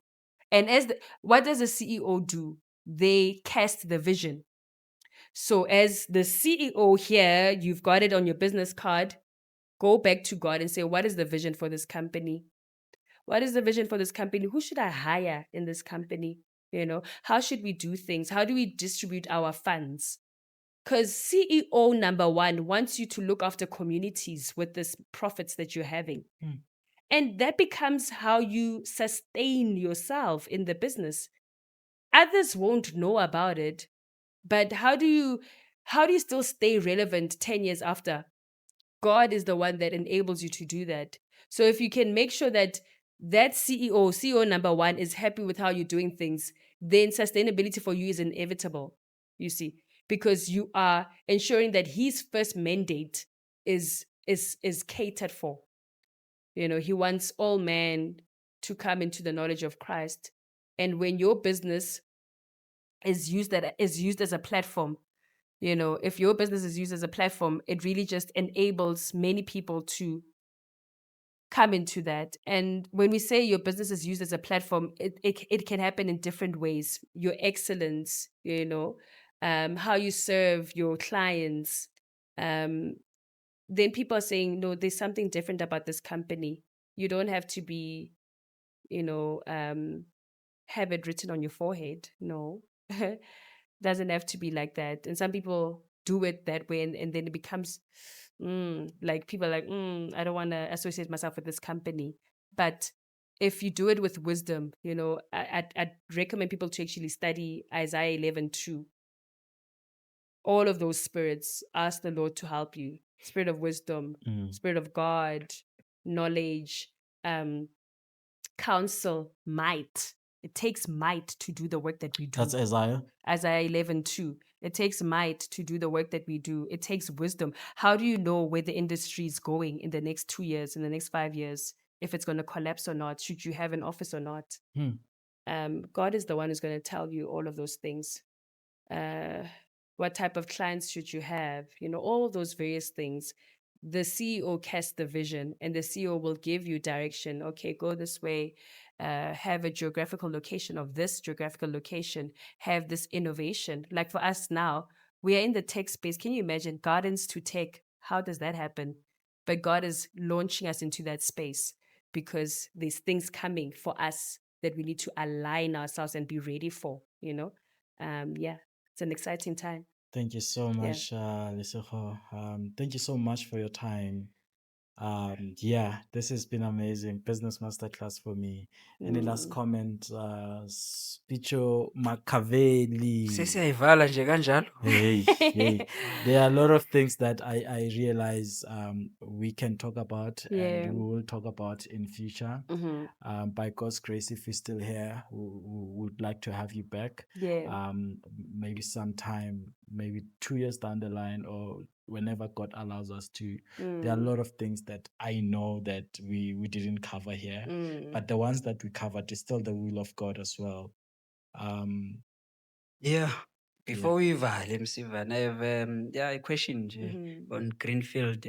and what does the CEO do? They cast the vision. So as the CEO here, you've got it on your business card. go back to God and say, what is the vision for this company? What is the vision for this company? Who should I hire in this company? How should we do things? How do we distribute our funds? Because CEO number one wants you to look after communities with this profits that you're having. And that becomes how you sustain yourself in the business. Others won't know about it, but how do you still stay relevant 10 years after? God is the one that enables you to do that. So if you can make sure that CEO number one is happy with how you're doing things, then sustainability for you is inevitable, you see, because you are ensuring that his first mandate is catered for. He wants all men to come into the knowledge of Christ. And when your business is used as a platform, if your business is used as a platform, it really just enables many people to come into that. And when we say your business is used as a platform, it can happen in different ways. Your excellence, how you serve your clients. Then people are saying, no, there's something different about this company. You don't have to be, have it written on your forehead. No. Doesn't have to be like that. And some people do it that way, and then it becomes like people are like, I don't want to associate myself with this company. But if you do it with wisdom, I'd recommend people to actually study Isaiah 11:2. All of those spirits, ask the Lord to help you. Spirit of wisdom, Spirit of God, knowledge, counsel, might. It takes might to do the work that we do. That's Isaiah. Isaiah 11:2. It takes might to do the work that we do. It takes wisdom. How do you know where the industry is going in the next 2 years, in the next 5 years, if it's going to collapse or not? Should you have an office or not? God is the one who's going to tell you all of those things. What type of clients should you have? All of those various things. The CEO casts the vision, and the CEO will give you direction. Okay, go this way. Have a geographical location of this geographical location. Have this innovation. Like for us now, we are in the tech space. Can you imagine gardens to tech? How does that happen? But God is launching us into that space because there's things coming for us that we need to align ourselves and be ready for. It's an exciting time. Thank you so much, Lesego. Thank you so much for your time. This has been amazing. Business masterclass for me. Any last comment? Spicho Makaveli. Sesiyayivala nje kanjalo. Hey. There are a lot of things that I realize we can talk about and we will talk about in future. By God's grace, if you're still here, we would like to have you back. Maybe sometime, maybe 2 years down the line, or whenever God allows us to. There are a lot of things that I know that we didn't cover here, but the ones that we covered is still the will of God as well. Before we vale, Msivan, I have a question on Greenfield.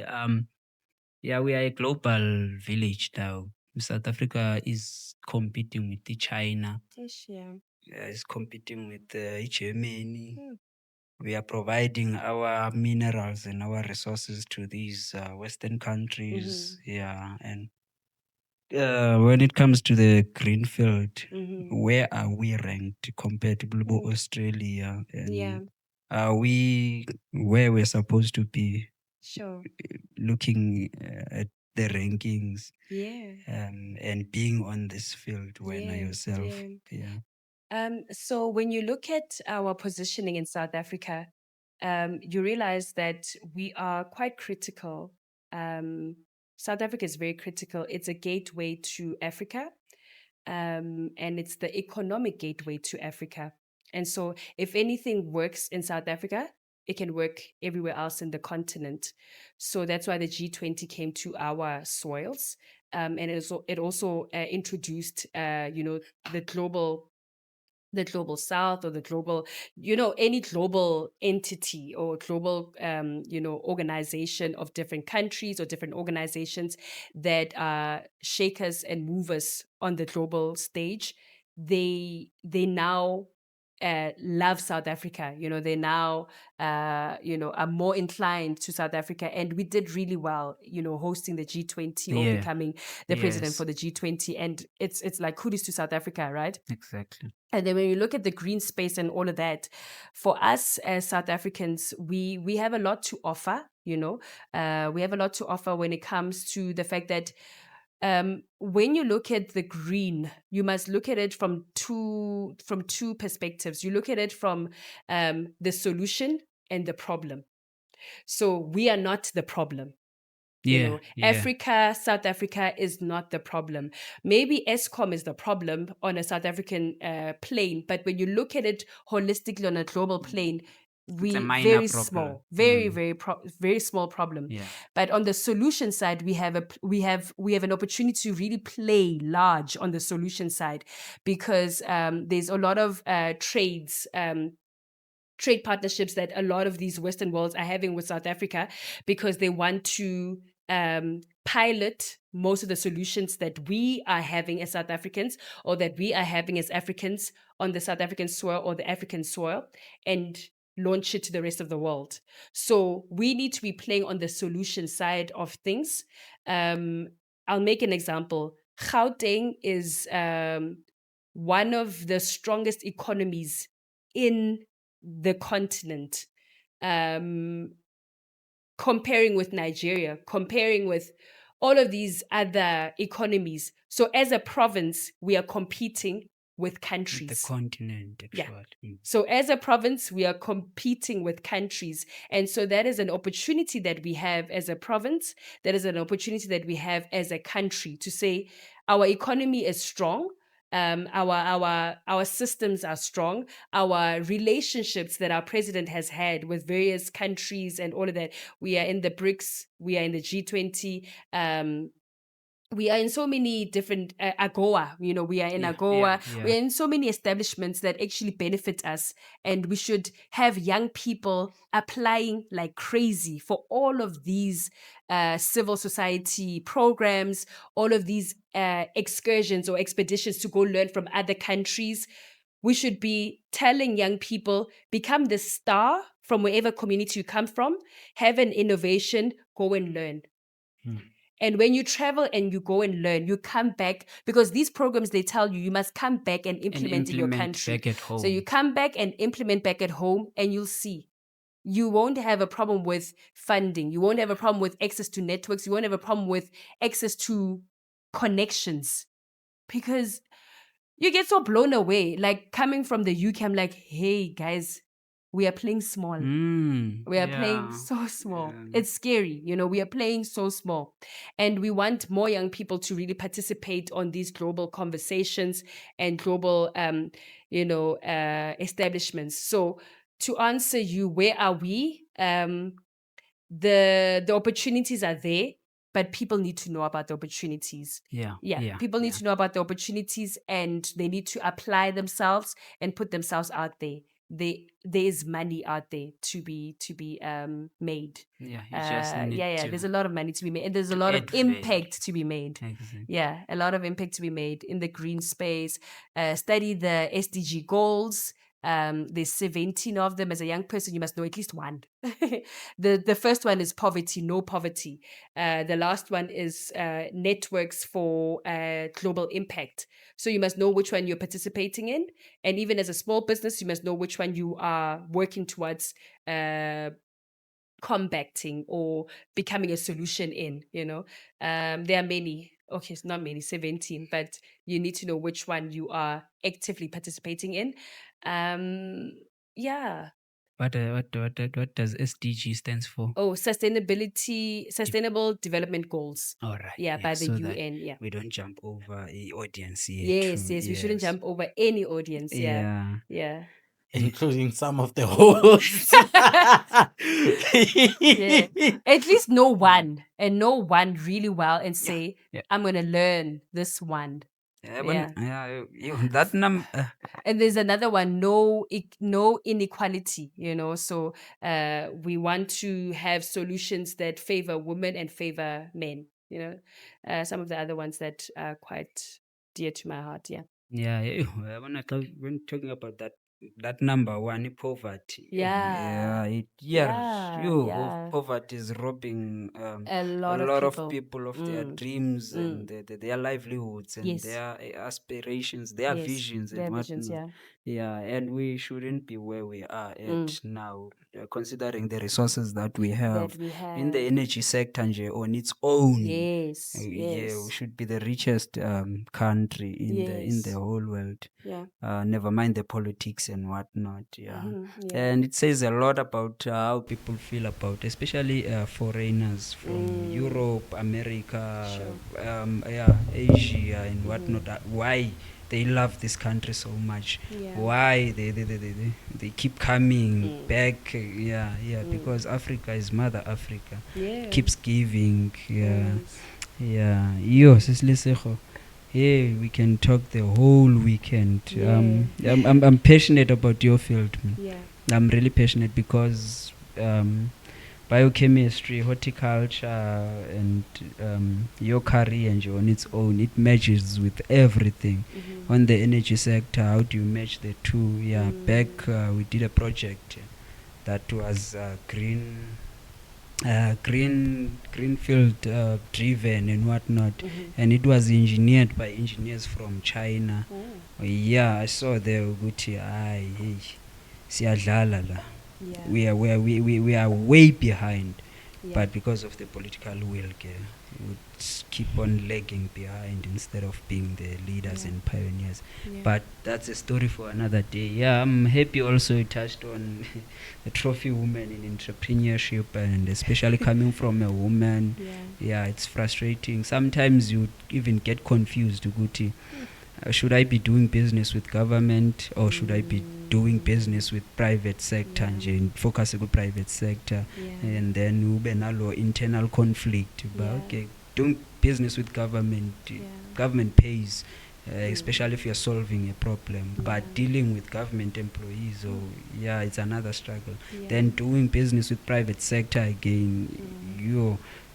We are a global village now. South Africa is competing with China. It's competing with Germany. We are providing our minerals and our resources to these Western countries. And when it comes to the Greenfield, where are we ranked compared to Global Australia? And are we where we're supposed to be? Sure. Looking at the rankings and being on this field, Wena yourself. So when you look at our positioning in South Africa, you realize that we are quite critical. South Africa is very critical. It's a gateway to Africa, and it's the economic gateway to Africa. And so if anything works in South Africa, it can work everywhere else in the continent. So that's why the G20 came to our soils. And it also introduced, the global south, or the global, any global entity or global, organization of different countries or different organizations that shake us and move us on the global stage. They now love South Africa. They now, are more inclined to South Africa. And we did really well, hosting the G20 or Yeah. becoming the president Yes. for the G20. And it's like kudos to South Africa, right? Exactly. And then when you look at the green space and all of that, for us as South Africans, we have a lot to offer, we have a lot to offer when it comes to the fact that when you look at the green, you must look at it from two perspectives. You look at it from the solution and the problem. So we are not the problem. Yeah. Africa, South Africa is not the problem. Maybe Eskom is the problem on a South African plane, but when you look at it holistically on a global plane, a minor very problem. small, very small problem. Yeah. But on the solution side, we have an opportunity to really play large on the solution side, because there's a lot of trade partnerships that a lot of these Western worlds are having with South Africa, because they want to pilot most of the solutions that we are having as South Africans, or that we are having as Africans on the South African soil or the African soil, and launch it to the rest of the world. So we need to be playing on the solution side of things. I'll make an example. Gauteng is one of the strongest economies in the continent, comparing with Nigeria, comparing with all of these other economies. So as a province, we are competing with countries. The continent, actually. Yeah. So as a province, we are competing with countries. And so that is an opportunity that we have as a province. That is an opportunity that we have as a country to say our economy is strong. Our systems are strong. Our relationships that our president has had with various countries and all of that. We are in the BRICS. We are in the G20. We are in so many different AGOA, we are in AGOA. We are in so many establishments that actually benefit us, and we should have young people applying like crazy for all of these civil society programs, all of these excursions or expeditions to go learn from other countries. We should be telling young people, become the star from wherever community you come from, have an innovation, go and learn. And when you travel and you go and learn, you come back, because these programs, they tell you must come back and implement in your country. Back at home. So you come back and implement back at home, and you'll see. You won't have a problem with funding. You won't have a problem with access to networks. You won't have a problem with access to connections, because you get so blown away. Like coming from the UK, I'm like, hey guys, we are playing small. We are playing so small. It's scary. We are playing so small. And we want more young people to really participate on these global conversations and global, establishments. So to answer you, where are we? The opportunities are there, but people need to know about the opportunities. People need to know about the opportunities, and they need to apply themselves and put themselves out there. There is money out there to be made. There's a lot of money to be made, and there's a lot of impact to be made. Exactly. A lot of impact to be made in the green space. Study the SDG goals. There's 17 of them. As a young person, you must know at least one. The first one is poverty, no poverty. The last one is networks for global impact. So you must know which one you're participating in. And even as a small business, you must know which one you are working towards combating or becoming a solution in, there are many. Okay, it's not many, 17, but you need to know which one you are actively participating in. What does SDG stands for? Oh, Sustainable Development Goals. All right. By the so UN. that we don't jump over the audience here. Yes, we shouldn't jump over any audience. Yeah. Including some of the hosts. At least know one, and know one really well, and say, I'm going to learn this one. That number. And there's another one, no inequality, so we want to have solutions that favor women and favor men, some of the other ones that are quite dear to my heart. When talking about that that number one, poverty. Yeah. Yeah. Poverty is robbing A a lot of lot of people. people of their dreams and their livelihoods and Yes. their aspirations, their Yes. visions and Their visions, whatnot. yeah. Yeah, and we shouldn't be where we are at now, considering the resources that we That have we in the have. energy sector nje on its own. Yes. Yeah, we Yes. should be the richest country in the Yes. whole world. Yeah. Never mind the politics and whatnot. Yeah, Yeah. and it says a lot about how people feel about, especially foreigners from Europe, America, yeah, Asia and whatnot. Why they love this country so much? Yeah. Why they keep coming back? Yeah, because Africa is Mother Africa. Yeah. Keeps giving. Yeah. Yes. Yeah, yo, Sislisejo. Yeah, we can talk the whole weekend. I'm passionate about your field, man. Yeah. I'm really passionate because biochemistry, horticulture, and your career and on its own, it matches with everything. On the energy sector, how do you match the two? Yeah, back we did a project that was greenfield driven and whatnot, and it was engineered by engineers from China. Yeah, I saw there ukuthi hayi hey siyadlala la. Yeah. We are way behind, Yeah. but because of the political will, we would keep on lagging behind instead of being the leaders and pioneers. Yeah. But that's a story for another day. Yeah, I'm happy also you touched on the trophy woman in entrepreneurship, and especially coming from a woman. Yeah, it's frustrating. Sometimes you even get confused, Uguti. Should I be doing business with government or should I be doing business with private sector and focus on private sector? And then ube nalo internal conflict. But okay, doing business with government, government pays, especially if you're solving a problem. But dealing with government employees, it's another struggle. Then doing business with private sector again,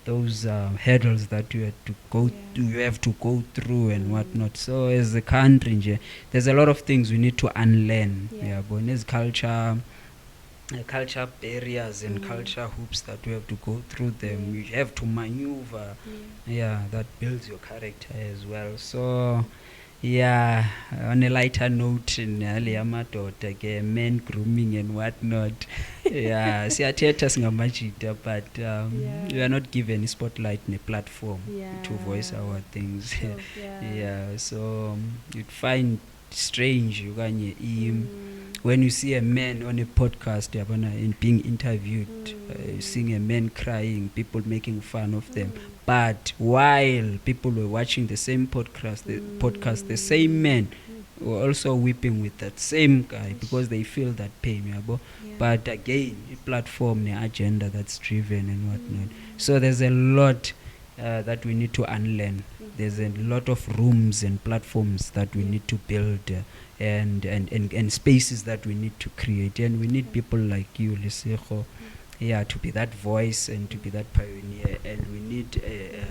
those hurdles that you have to go through and whatnot. So as a country, there's a lot of things we need to unlearn. But there's culture barriers and culture hoops that we have to go through them. We have to maneuver. That builds your character as well. So yeah, on a lighter note, men grooming and whatnot. Yeah, siyathetha singamajita, but we are not given a spotlight and a platform to voice our things. So you'd find strange when you see a man on a podcast and being interviewed, seeing a man crying, people making fun of them. But while people were watching the same podcast, the same men were also weeping with that same guy because they feel that pain. But again, a platform, the agenda that's driven and whatnot. So there's a lot that we need to unlearn. There's a lot of rooms and platforms that we need to build and spaces that we need to create. And we need people like you, Lesego, to be that voice and to be that pioneer. And we need a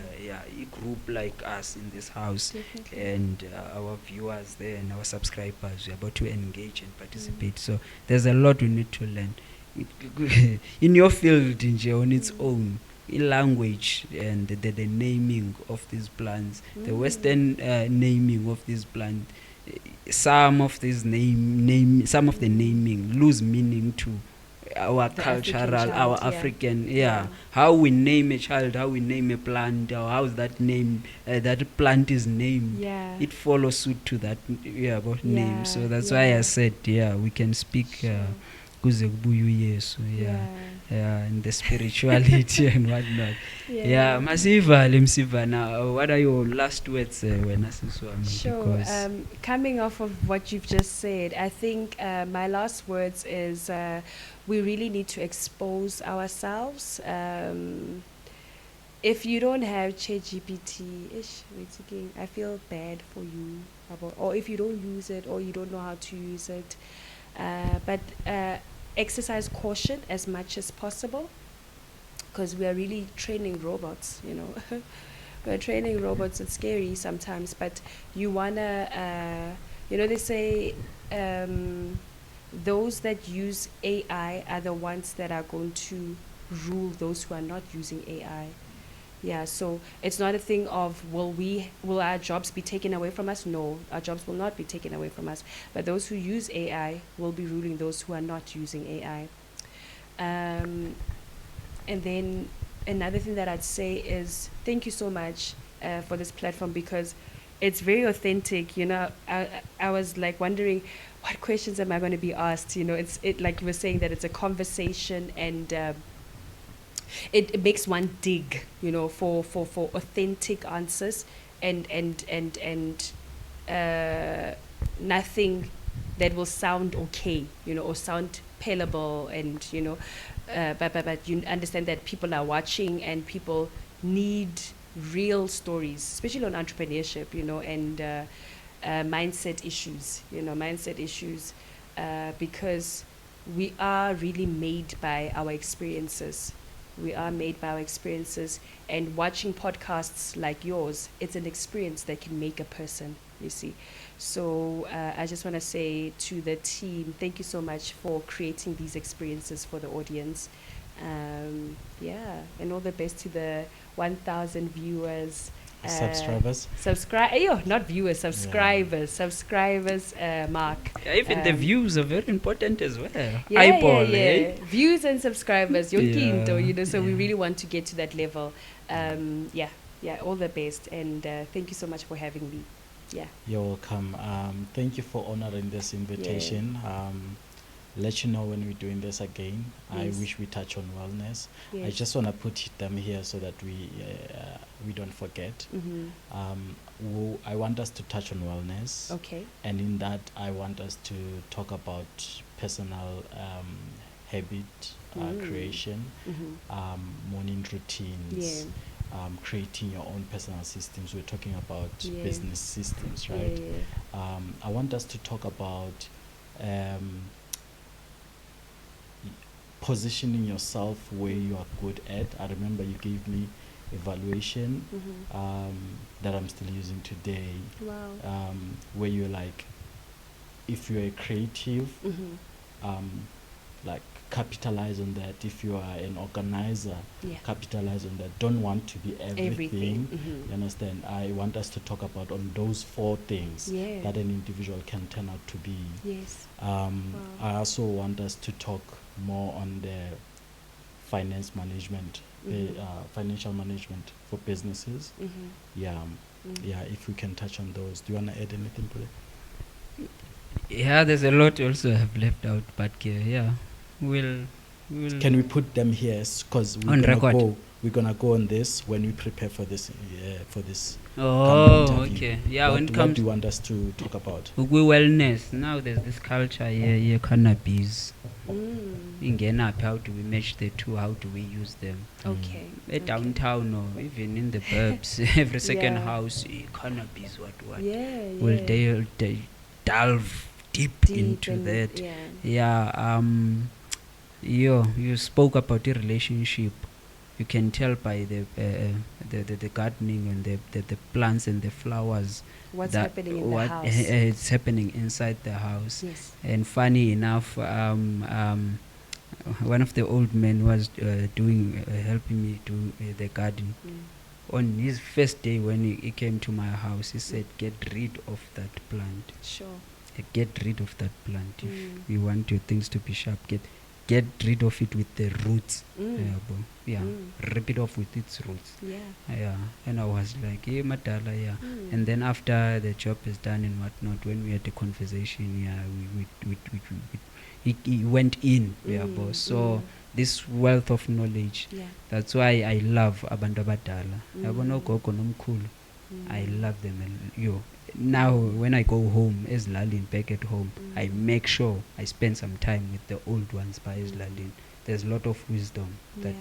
group like us in this house. And our viewers there and our subscribers. We're about to engage and participate. So there's a lot we need to learn. In your field, on its own, language and the naming of these plants, the Western naming of these plants, some of the naming lose meaning to our The cultural, African our child, African, how we name a child, how we name a plant, or how that name, that plant is named. It follows suit to that name. So that's why I said, we can speak kuze kubuye uYesu, and the spirituality and whatnot. Masiva now, what are your last words when Asiswami? Sure. Coming off of what you've just said, I think my last words is we really need to expose ourselves. If you don't have ChatGPT, I feel bad for you or if you don't use it or you don't know how to use it. But exercise caution as much as possible, because we are really training robots, we're training robots. It's scary sometimes, but you wanna they say those that use AI are the ones that are going to rule those who are not using AI. Yeah, so it's not a thing of will our jobs be taken away from us? No, our jobs will not be taken away from us. But those who use AI will be ruling those who are not using AI. And then another thing that I'd say is thank you so much for this platform, because it's very authentic. You know, I was like wondering what questions am I going to be asked. You know, it's like you were saying that it's a conversation, and it makes one dig, you know, for authentic answers, and nothing that will sound okay, you know, or sound palatable, and you know, but you understand that people are watching and people need real stories, especially on entrepreneurship, you know, and mindset issues, because we are really made by our experiences. And watching podcasts like yours, it's an experience that can make a person, you see. So I just want to say to the team, thank you so much for creating these experiences for the audience. And all the best to the 1,000 viewers. Subscribers. Not viewers, subscribers. Yeah. Subscribers, Mark. Even the views are very important as well. Yeah. Views and subscribers. So we really want to get to that level. All the best. And thank you so much for having me. Yeah. You're welcome. Thank you for honoring this invitation. Let you know when we're doing this again. Yes. I wish we touch on wellness. Yes. I just want to put them here so that we don't forget. Mm-hmm. I want us to touch on wellness. Okay. And in that, I want us to talk about personal habit creation, morning routines, creating your own personal systems. We're talking about business systems, right? I want us to talk about positioning yourself where you are good at. I remember you gave me evaluation that I'm still using today. Wow. Where you're like, if you're a creative, like capitalize on that. If you are an organizer, capitalize on that. Don't want to be everything. You understand? I want us to talk about on those 4 things that an individual can turn out to be. Yes. I also want us to talk more on the finance management, financial management for businesses. If we can touch on those. Do you want to add anything to it? Yeah, there's a lot also have left out, but we'll can we put them here, because we're gonna go on this when we prepare for this okay. What do you want us to talk about? Wellness. Now there's this culture here, cannabis. How do we match the two? How do we use them? Okay. Downtown or even in the burbs, every second house, cannabis, what? Will they delve deep into that? You spoke about the relationship. You can tell by the gardening and the plants and the flowers what's happening in the house. It's happening inside the house. Yes. And funny enough, one of the old men was helping me do the garden. On his first day when he came to my house, he said, "Get rid of that plant." Sure. Get rid of that plant. If you want your things to be sharp, get rid of it with the roots. Rip it off with its roots. And I was like, hey madala, and then after the job is done and whatnot, when we had the conversation, he went in. So this wealth of knowledge, that's why I love abantu abadala. I love them. Now when I go home, Eslalin, back at home, I make sure I spend some time with the old ones by Eslalin. There's a lot of wisdom that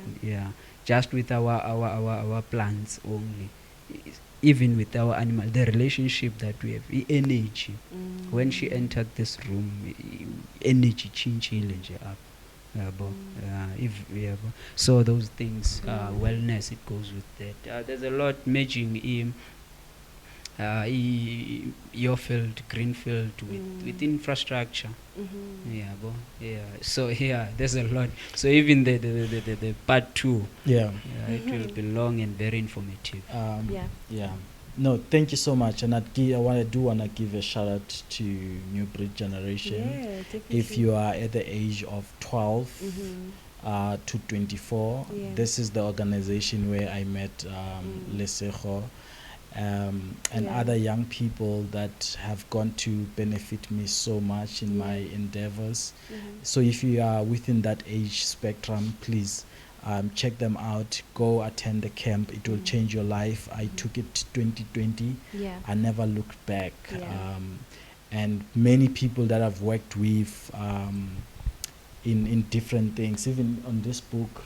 just with our plants only, even with our animal, the relationship that we have, energy. When she entered this room, energy changed up. So those things, wellness, it goes with that. There's a lot merging in Yorfield, Greenfield with infrastructure. So there's a lot. So even the part 2, it will be long and very informative. No, thank you so much. And I do want to give a shout out to New Bridge Generation. If you are at the age of 12 to 24, this is the organization where I met Lesego and other young people that have gone to benefit me so much in my endeavors. So if you are within that age spectrum, please check them out. Go attend the camp. It will change your life. I took it 2020. I never looked back. And many people that I've worked with in different things, even on this book,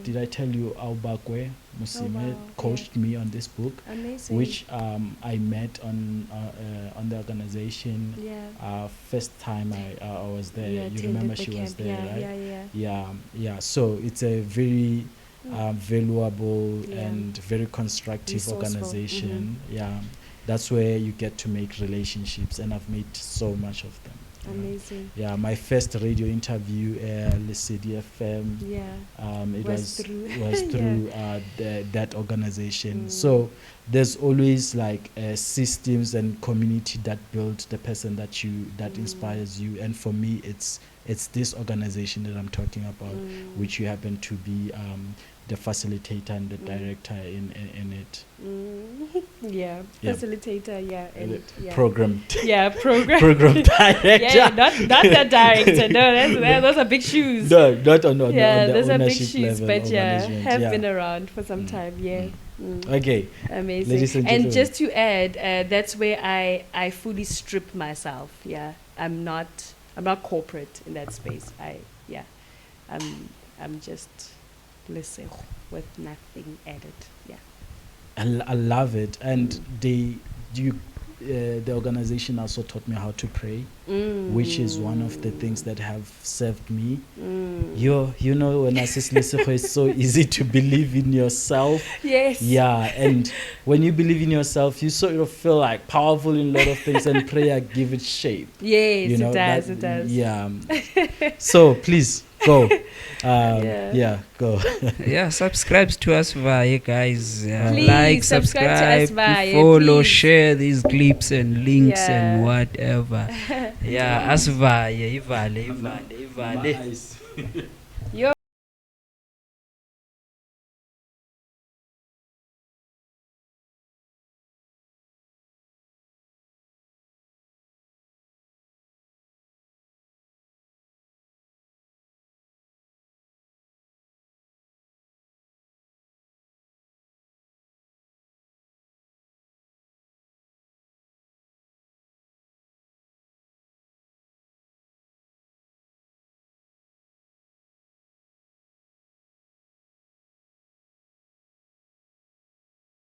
did I tell you Aubakwe Musime coached me on this book. Amazing. Which I met on the organization. First time I was there. You remember she was there, right? Yeah. So it's a very valuable and very constructive organization. That's where you get to make relationships, and I've made so much of them. Amazing. My first radio interview, Lesedi FM. It was through that organization. So there's always like systems and community that build the person that inspires you. And for me, it's this organization that I'm talking about, which you happen to be the facilitator and the director in it. Facilitator, and program. Program director. Not the director. No, those are big shoes. No, not on the those are big ownership shoes, level. but have been around for some time. Okay. Amazing. Ladies and And just to add, that's where I fully strip myself. I'm not corporate in that space. I'm just listening with nothing added. I love it. And the organization also taught me how to pray, which is one of the things that have served me. You know, when I say it's so easy to believe in yourself. Yes. And when you believe in yourself, you sort of feel like powerful in a lot of things, and prayer give it shape. Yes, you know, it does. Yeah. So please go. Go. Subscribe to us via, guys. Please, like, subscribe to us via, follow, please. share these clips and links and whatever. Us via, Ivale.